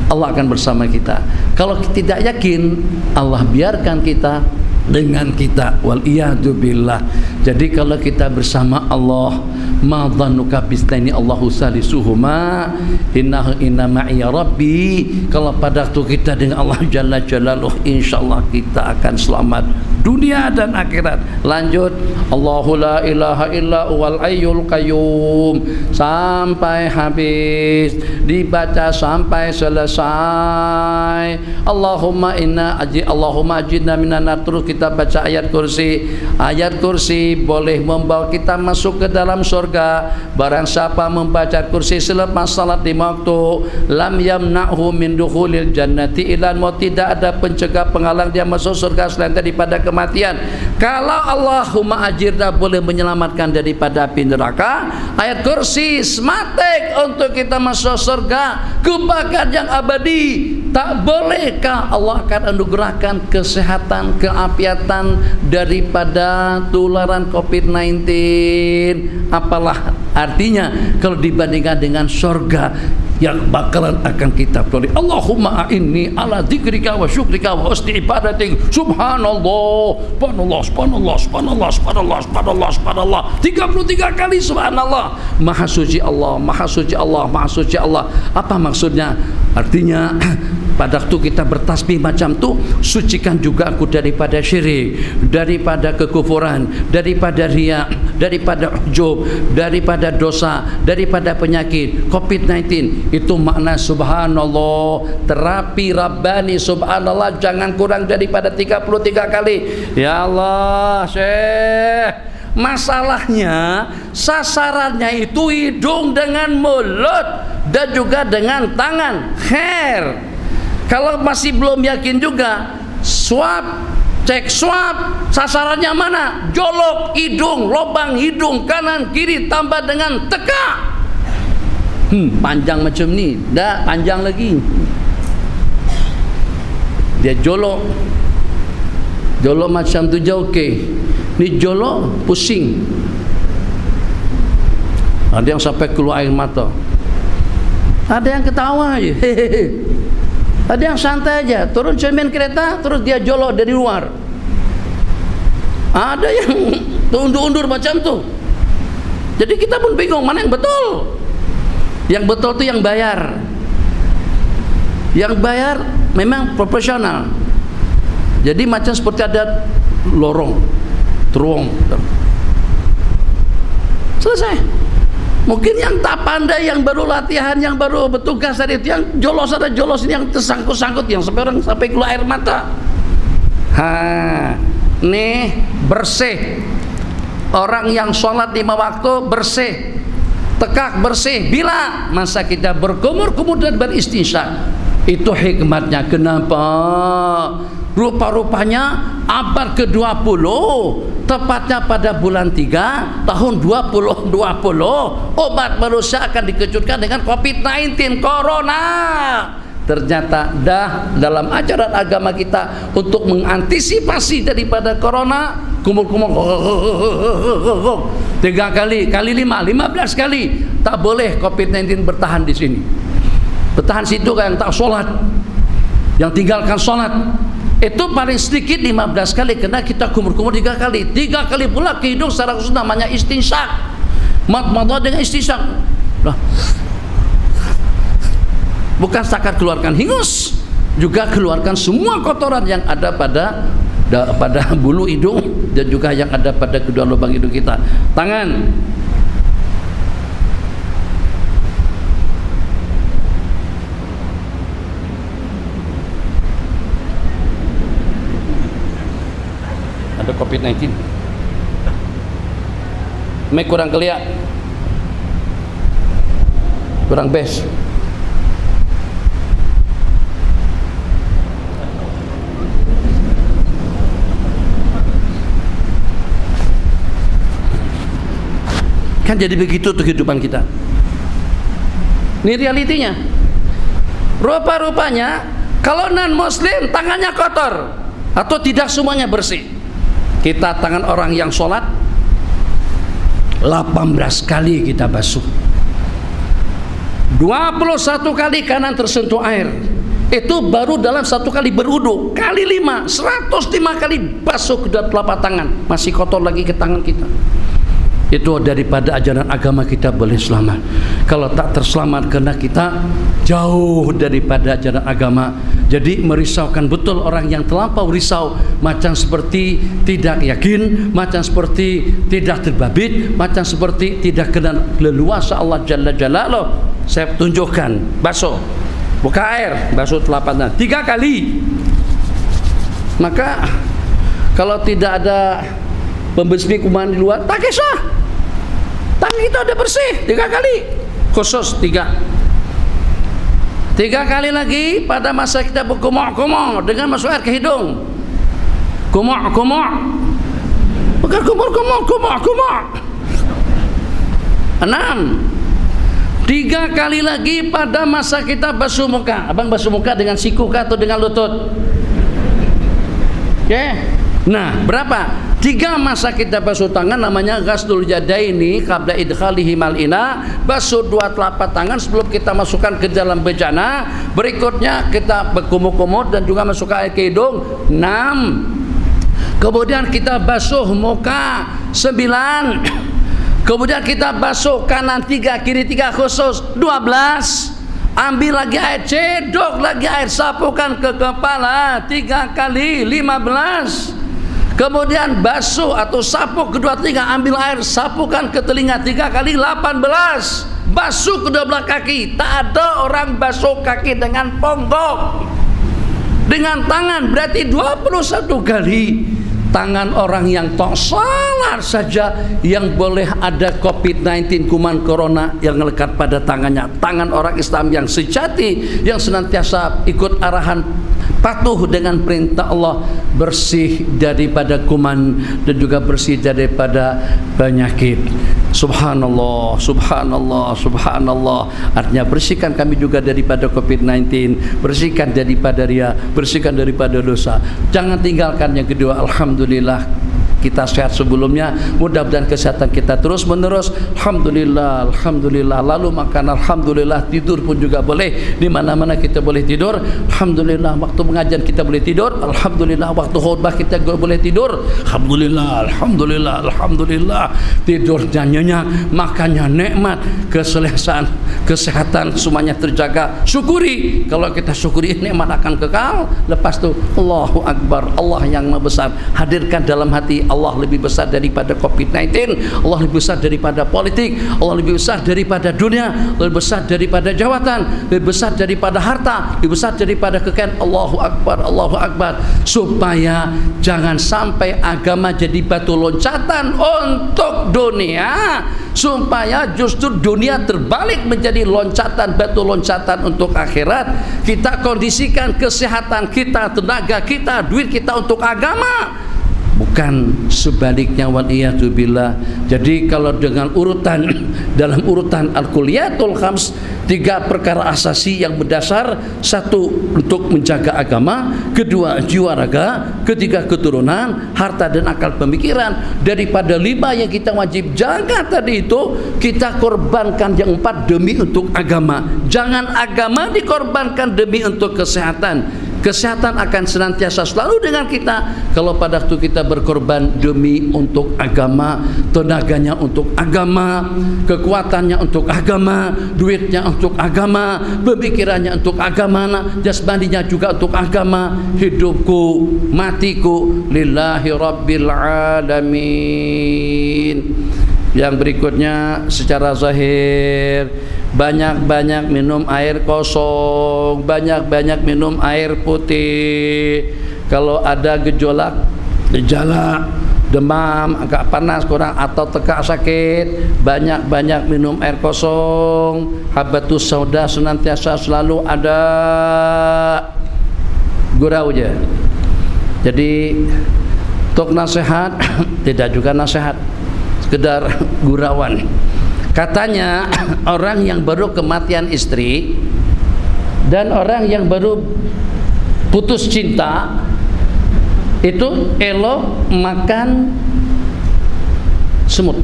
Allah akan bersama kita. Kalau tidak yakin, Allah biarkan kita dengan kita, wal iyadu billah. Jadi kalau kita bersama Allah, ma dhannuka bisnaini Allahu salisuhuma inna ma'iya rabbi, kalau pada waktu kita dengan Allah jalla jalaluh, insyaallah kita akan selamat dunia dan akhirat. Lanjut, Allahu la ilaha illa huwal hayyul qayyum sampai habis, dibaca sampai selesai. Allahumma ajidna minan nar. Terus kita baca ayat kursi. Ayat kursi boleh membawa kita masuk ke dalam surga. Barang siapa membaca kursi selepas salat 5 waktu, lam yamna'hu min dukhulil jannati illa maut, tidak ada pencegah penghalang dia masuk surga selain daripada kematian. Kalau Allahumma ajirna boleh menyelamatkan daripada api neraka, ayat kursi sematek untuk kita masuk surga, kebaikan yang abadi. Tak bolehkah Allah akan anugerahkan kesehatan, keapiatan daripada tularan COVID-19? Apalah artinya kalau dibandingkan dengan surga yang bakalan akan kita peroleh. Allahumma a'inni ala dzikrika wa syukrika wa husni ibadatik. Subhanallah, subhanallah, subhanallah, subhanallah, subhanallah, subhanallah, subhanallah. 33 kali subhanallah. Maha suci Allah, maha suci Allah, maha suci Allah. Apa maksudnya? Artinya pada waktu kita bertasbih macam tu, sucikan juga aku daripada syirik, daripada kekufuran, daripada riya, daripada ujub, daripada dosa, daripada penyakit COVID-19. Itu makna subhanallah. Terapi rabbani subhanallah jangan kurang daripada 33 kali. Ya Allah, Syekh, masalahnya sasarannya itu hidung dengan mulut dan juga dengan tangan. Khair. Kalau masih belum yakin juga, swab, cek swab, sasarannya mana? Jolok hidung, lubang hidung kanan kiri tambah dengan teka. Panjang macam ni, dah panjang lagi. Dia jolok macam tu jauh, okey. Ni jolok pusing. Ada yang sampai keluar air mata. Ada yang ketawa aja. Ada yang santai aja, turun cermin kereta terus dia jolok dari luar. Ada yang undur-undur macam tu. Jadi kita pun bingung mana yang betul. Yang betul tu yang bayar. Yang bayar memang profesional. Jadi macam seperti ada lorong, teruang. Selesai. Mungkin yang tak pandai, yang baru latihan, yang baru bertugas tadi itu, yang jolos ada jolos ini yang tersangkut-sangkut, yang sampai orang sampai keluar air mata. Nih bersih. Orang yang sholat 5 waktu bersih, tekak bersih. Bila masa kita berkumur-kumur dan beristinsyak, Itu hikmatnya. Kenapa? Rupa-rupanya abad ke-20, tepatnya pada bulan 3 tahun 2020, obat manusia akan dikejutkan dengan COVID-19, Corona. Ternyata dalam ajaran agama kita untuk mengantisipasi daripada Corona, kumur-kumur 3 kali, kali 5, 15 kali. Tak boleh COVID-19 bertahan di sini. Bertahan situ kan, yang tak sholat, yang tinggalkan sholat. Itu paling sedikit 15 kali, kena kita kumur-kumur 3 kali. 3 kali pula ke hidung secara khusus namanya istinsyak. Mat-mat dengan istinsyak. Nah, bukan setakat keluarkan hingus, juga keluarkan semua kotoran yang ada pada bulu hidung dan juga yang ada pada kedua lubang hidung kita. Tangan. Ada COVID-19. Mic kurang keliat, kurang best. Kan jadi begitu tuh kehidupan kita. Ini realitinya. Rupa-rupanya kalau non muslim tangannya kotor atau tidak semuanya bersih. Kita tangan orang yang sholat 18 kali kita basuh, 21 kali kanan tersentuh air. Itu baru dalam 1 kali berwudu. Kali 5, 105 kali basuh kedua telapak tangan, masih kotor lagi ke tangan kita. Itu daripada ajaran agama kita boleh selamat. Kalau tak terselamat karena kita jauh daripada ajaran agama. Jadi merisaukan betul orang yang terlampau risau, macam seperti tidak yakin, macam seperti tidak terbabit, macam seperti tidak kenal leluasa Allah Jalla Jalaluh. Saya tunjukkan, basuh, buka air, basuh telapak tangan 3 kali. Maka kalau tidak ada pembesmi kuman di luar, tak kisah, tangan kita udah bersih 3 kali, khusus 3 kali lagi pada masa kita berkumur-kumur dengan masuk air ke hidung. Kumur-kumur, bukan kumur-kumur. 6. 3 kali lagi pada masa kita basuh muka. Abang basuh muka dengan siku kah atau dengan lutut? Oke. Nah, berapa? 3 masa kita basuh tangan namanya ghaslul yadaini qabla idkhalihi mal ina. Basuh 2 telapak tangan sebelum kita masukkan ke dalam bejana. Berikutnya kita berkumur-kumur dan juga masukkan air ke hidung. 6. Kemudian kita basuh muka 9. Kemudian kita basuh kanan 3, kiri 3 khusus 12. Ambil lagi air, cedok lagi air, sapukan ke kepala 3 kali 15. Kemudian basuh atau sapu kedua telinga, ambil air, sapukan ke telinga 3 kali 18. Basuh kedua belah kaki. Tak ada orang basuh kaki dengan ponggok, dengan tangan, berarti 21 kali. Tangan orang yang tak salah saja yang boleh ada COVID-19, kuman corona yang melekat pada tangannya. Tangan orang Islam yang sejati, yang senantiasa ikut arahan, patuh dengan perintah Allah, bersih daripada kuman dan juga bersih daripada penyakit. Subhanallah, subhanallah, subhanallah. Artinya bersihkan kami juga daripada COVID-19, bersihkan daripada riya, bersihkan daripada dosa. Jangan tinggalkan yang kedua. Alhamdulillah kita sehat sebelumnya, mudah-mudahan kesehatan kita terus menerus. Alhamdulillah, alhamdulillah. Lalu makan alhamdulillah, tidur pun juga boleh, di mana-mana kita boleh tidur. Alhamdulillah, waktu mengajar kita boleh tidur. Alhamdulillah, waktu khutbah kita juga boleh tidur. Alhamdulillah, alhamdulillah, alhamdulillah. Tidurnya nyenyak, makannya nikmat, keselesaan, kesehatan semuanya terjaga. Syukuri. Kalau kita syukuri, nikmat akan kekal. Lepas tu Allahu Akbar, Allah yang Maha Besar hadirkan dalam hati Allah lebih besar daripada COVID-19, Allah lebih besar daripada politik, Allah lebih besar daripada dunia, lebih besar daripada jawatan, lebih besar daripada harta, lebih besar daripada kekayaan. Allahu Akbar, Allahu Akbar. Supaya jangan sampai agama jadi batu loncatan untuk dunia, supaya justru dunia terbalik menjadi loncatan, batu loncatan untuk akhirat. Kita kondisikan kesehatan kita, tenaga kita, duit kita untuk agama, bukan sebaliknya. Waliyatubillah. Jadi kalau dengan urutan dalam urutan al-kuliyatul khams, 3 perkara asasi yang mendasar: 1 untuk menjaga agama, 2 jiwa raga, 3 keturunan, harta dan akal pemikiran. Daripada 5 yang kita wajib jaga tadi itu, kita korbankan yang 4 demi untuk agama. Jangan agama dikorbankan demi untuk kesehatan. Kesehatan akan senantiasa selalu dengan kita kalau pada waktu kita berkorban demi untuk agama, tenaganya untuk agama, kekuatannya untuk agama, duitnya untuk agama, pemikirannya untuk agama, jasmaninya juga untuk agama. Hidupku, matiku lillahi rabbil alamin. Yang berikutnya secara zahir, banyak-banyak minum air kosong, banyak-banyak minum air putih. Kalau ada gejala demam, agak panas kurang atau tegak sakit, banyak-banyak minum air kosong. Habatus sauda senantiasa selalu ada. Gurau aja. Jadi untuk nasihat tidak juga nasihat, sekedar gurauan. Katanya orang yang baru kematian istri dan orang yang baru putus cinta itu elok makan semut.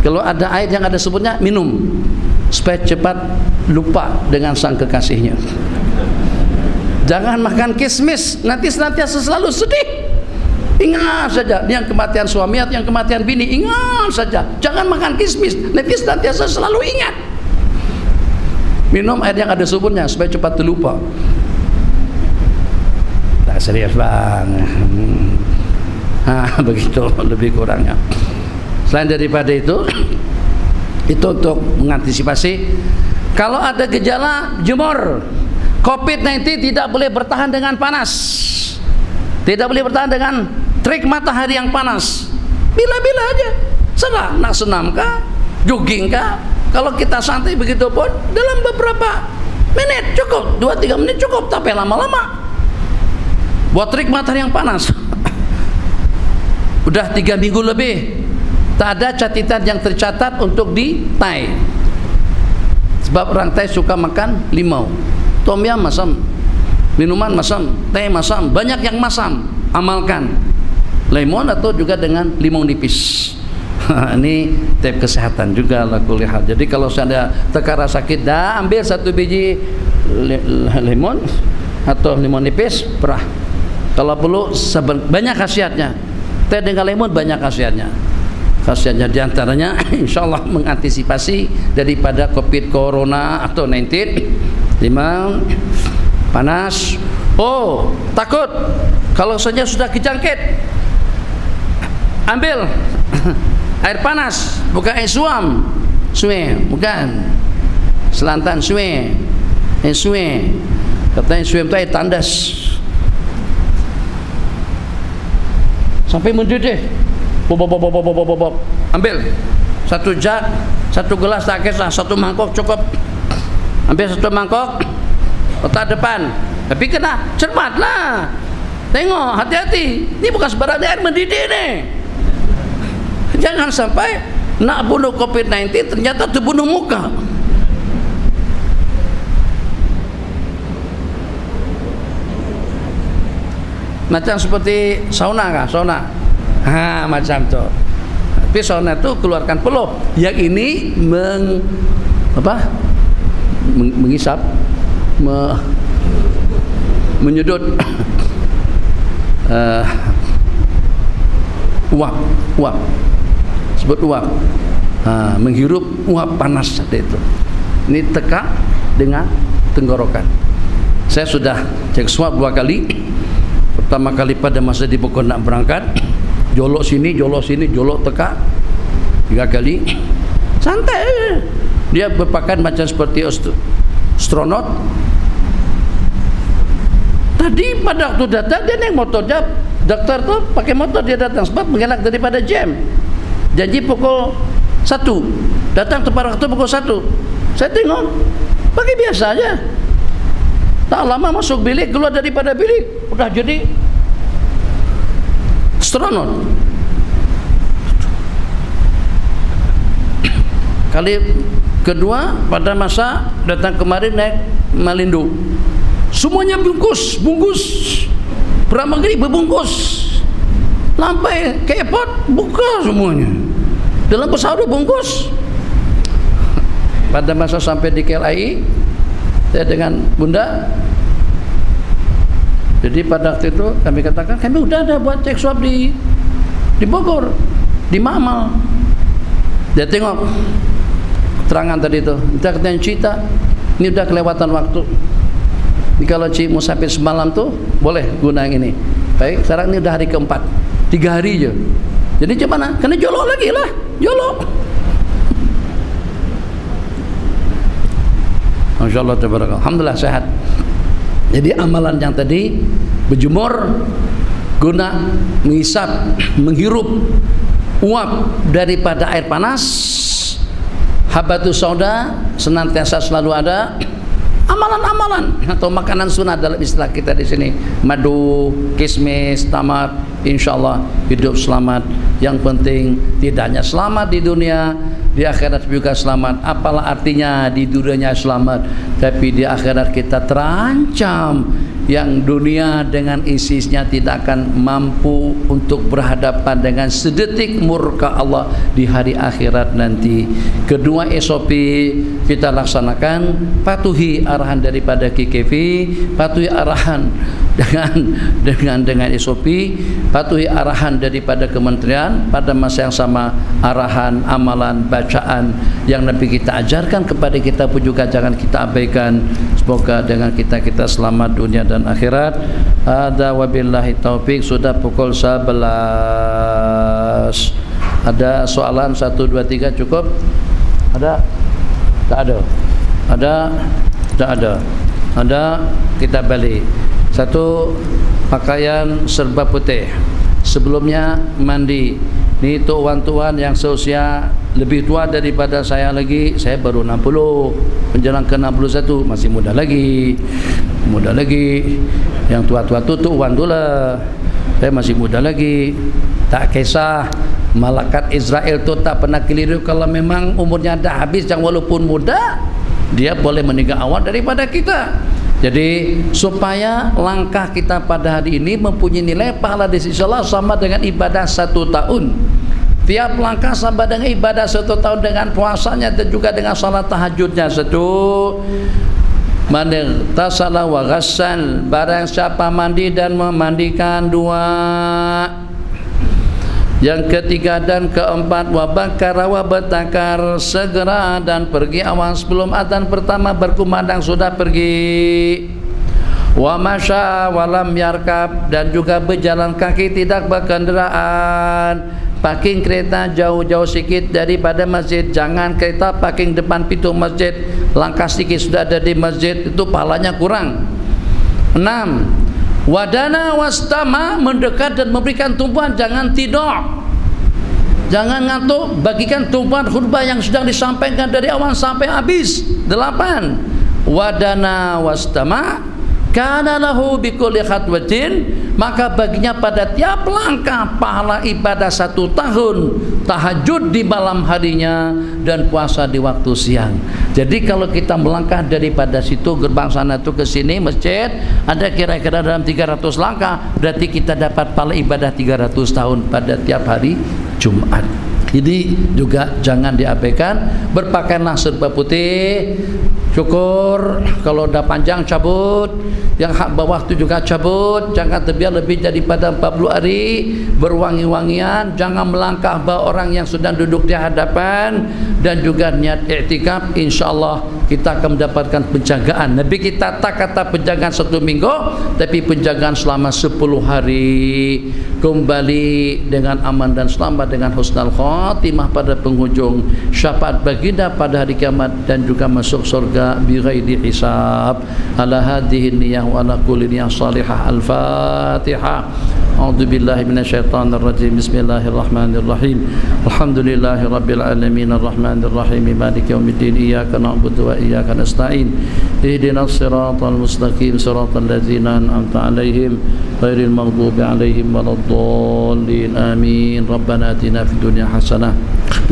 Kalau ada air yang ada semutnya, minum supaya cepat lupa dengan sang kekasihnya. Jangan makan kismis, nanti senantiasa selalu sedih. Ingat saja, yang kematian suami atau yang kematian bini, ingat saja. Jangan makan kismis, nanti senantiasa selalu ingat. Minum air yang ada suburnya supaya cepat terlupa. Tak serius bang. Begitu lebih kurangnya. Selain daripada itu untuk mengantisipasi. Kalau ada gejala, jemur. COVID-19 tidak boleh bertahan dengan panas, tidak boleh bertahan dengan terik matahari yang panas. Bila-bila aja, senang, nak senam kah, jogging kah. Kalau kita santai begitu pun dalam beberapa menit cukup, 2-3 menit cukup, tapi lama-lama buat terik matahari yang panas. Udah 3 minggu lebih tak ada catatan yang tercatat untuk di Thai. Sebab orang Thai suka makan limau, tom yam masam, minuman masam, teh masam, banyak yang masam. Amalkan lemon atau juga dengan limau nipis. Ini tips kesehatan juga lah kulihat. Jadi kalau saya ada terkara sakit, dah ambil 1 biji lemon atau limau nipis, perah. Kalau perlu banyak khasiatnya. Teh dengan lemon banyak khasiatnya. Khasiatnya diantaranya insyaallah mengantisipasi daripada COVID corona atau 19. Limau panas. Oh, takut kalau saja sudah kejangkit, ambil air panas, bukan air suam, sungai, bukan Selantan sungai, air sungai. Katanya sungai itu air tandas sampai mendidih. Ambil 1 jug, 1 gelas tak kisah, 1 mangkok cukup. Ambil 1 mangkok, letak depan. Tapi kena cermatlah. Tengok, hati-hati. Ini bukan sembarang air mendidih nih. Jangan sampai nak bunuh COVID-19 ternyata terbunuh muka. Macam seperti sauna kah? Sauna. Macam tu. Tapi sauna itu keluarkan peluh. Yang ini mengisap, menyedot uap, sebut uap, menghirup uap panas itu. Ini tekak dengan tenggorokan. Saya sudah cek swab 2 kali. pertama kali pada masa di pokok nak berangkat, jolok sini, jolok teka 3 kali, santai. Dia berpakaian macam seperti astronot. Tadi pada waktu datang dia naik motor, dia doktor tu pakai motor, dia datang sebab mengelak daripada jam. Janji pukul 1, datang tepat waktu pukul 1. Saya tengok pakai biasa aja. Tak lama masuk bilik, keluar daripada bilik udah jadi astronot. Kali kedua pada masa datang kemarin naik Malindo, semuanya bungkus pramagari berbungkus, sampai ke airport buka semuanya, dalam pesawat bungkus. Pada masa sampai di KLIA, saya dengan bunda, jadi pada waktu itu kami katakan kami udah ada buat cek swab di Bogor, di Mamal. Dia tengok keterangan tadi itu, kita katanya cerita ini udah kelewatan waktu. Ini kalau Cik musafir semalam tuh boleh guna yang ini. Baik, sekarang ini udah hari keempat, 3 hari je. Jadi gimana? Kena jolok lagi lah, jolok. Masya Allah, tabarakallah. Alhamdulillah sehat. Jadi amalan yang tadi berjemur guna menghisap, menghirup uap daripada air panas, habatus sauda senantiasa selalu ada. Amalan-amalan atau makanan sunnah dalam istilah kita di sini, madu, kismis, tamar, insyaallah hidup selamat. Yang penting tidak hanya selamat di dunia, di akhirat juga selamat. Apalah artinya di dunianya selamat, tapi di akhirat kita terancam. Yang dunia dengan isinya tidak akan mampu untuk berhadapan dengan sedetik murka Allah di hari akhirat nanti. Kedua SOP kita laksanakan, patuhi arahan daripada KKV, patuhi arahan dengan SOP, patuhi arahan daripada kementerian. Pada masa yang sama arahan, amalan, bacaan yang Nabi kita ajarkan kepada kita pun juga jangan kita abaikan. Semoga dengan kita selamat dunia dan akhirat. Ada wabillahi taufik. Sudah pukul 11. Ada soalan 1, 2, 3 cukup? Ada? Tak ada. Ada? Tak ada. Ada, kita balik. 1, pakaian serba putih. Sebelumnya mandi. Ini tuan-tuan yang seusia lebih tua daripada saya lagi. Saya baru 60, menjelang ke 61, masih muda lagi. Yang tua-tua tu tuan tu lah. Saya masih muda lagi. Tak kisah malaikat Israel tu tak pernah keliru. Kalau memang umurnya dah habis, yang walaupun muda, dia boleh meninggal awal daripada kita. Jadi supaya langkah kita pada hari ini mempunyai nilai pahala di sisi Allah sama dengan ibadah 1 tahun. Tiap langkah sama dengan ibadah 1 tahun, dengan puasanya dan juga dengan salat tahajudnya 1. Man tasala wa ghassal, barang siapa mandi dan memandikan 2. Yang ketiga dan keempat, wa bakara wa bertakar, segera dan pergi awal sebelum adzan pertama berkumandang sudah pergi. Wa masya walam yarkab, dan juga berjalan kaki tidak berkendaraan. Parking kereta jauh-jauh sikit daripada masjid. Jangan kereta parking depan pintu masjid, langkah sedikit sudah ada di masjid, itu pahalanya kurang. 6. Wadana wastama, mendekat dan memberikan tumpuan, jangan tidur, jangan ngantuk, bagikan tumpuan khutbah yang sedang disampaikan dari awal sampai habis. 8. Wadana wastama, kana lahu bikulli khatwatin, maka baginya pada tiap langkah pahala ibadah 1 tahun, tahajud di malam harinya dan puasa di waktu siang. Jadi kalau kita melangkah daripada situ gerbang sana tu ke sini masjid, ada kira-kira dalam 300 langkah, berarti kita dapat pahala ibadah 300 tahun pada tiap hari Jumat. Jadi juga jangan diabaikan. Berpakaianlah serba putih. Syukur kalau dah panjang cabut, yang hak bawah tu juga cabut. Jangan terbiar lebih daripada 40 hari. Berwangi-wangian, jangan melangkah bawa orang yang sedang duduk di hadapan. Dan juga niat iktikaf, insyaAllah kita akan mendapatkan penjagaan. Nabi kita tak kata penjagaan 1 minggu, tapi penjagaan selama 10 hari, kembali dengan aman dan selamat dengan husnul khatimah pada penghujung, syafaat baginda pada hari kiamat, dan juga masuk surga bi ghairi hisab. Ala hadhihi niyyah wa ala kulli niyyah salihah. Al-Fatihah. A'udzu billahi minasyaitonir rajim. Bismillahirrahmanirrahim. Alhamdulillahi rabbil alamin arrahmanir rahim maliki yaumiddin iyyaka na'budu wa iyyaka nasta'in ihdinas siratal mustaqim siratal ladzina an'amta 'alaihim ghairil maghdubi 'alaihim waladdallin amin. Rabbana atina fid dunya hasanah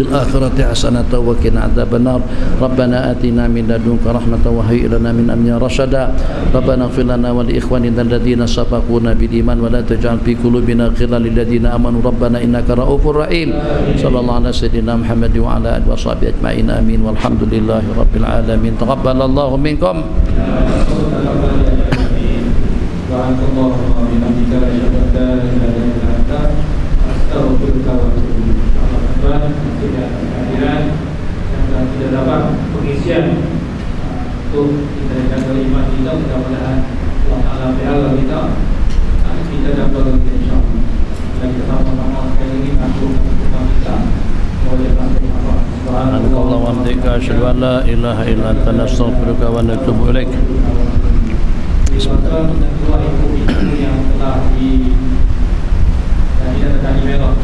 fil akhirati hasanah wa qina adzabannar. Rabbana atina min ladunka rahmatan wa hayyi lana min amrina rashada. Rabbana ighfir lana wa li ikhwanina alladhina sabaquna bil iman wa la taj'al fi qulubina ghillan lil ladzina amanu rabbana innaka ra'ufur rahim. Sallallahu ala sayyidina Muhammad wa ala alihi washabihi ajma'in amin walhamdulillahi rabbil alamin. Taqabbalallahu minkum. Tidak dapat pengisian untuk kita jaga iman kita, mudah-mudahan Allah Ta'ala berhala kita dapat insyaAllah. Dan kita sama-sama sekali lagi masuk kita boleh sampai apa. Subhanallah wa bihamdika asyhadu an la ilaha illa anta nastaghfiruka wa natubu ilaik. Bismillah. Yang telah di dan kita tekan email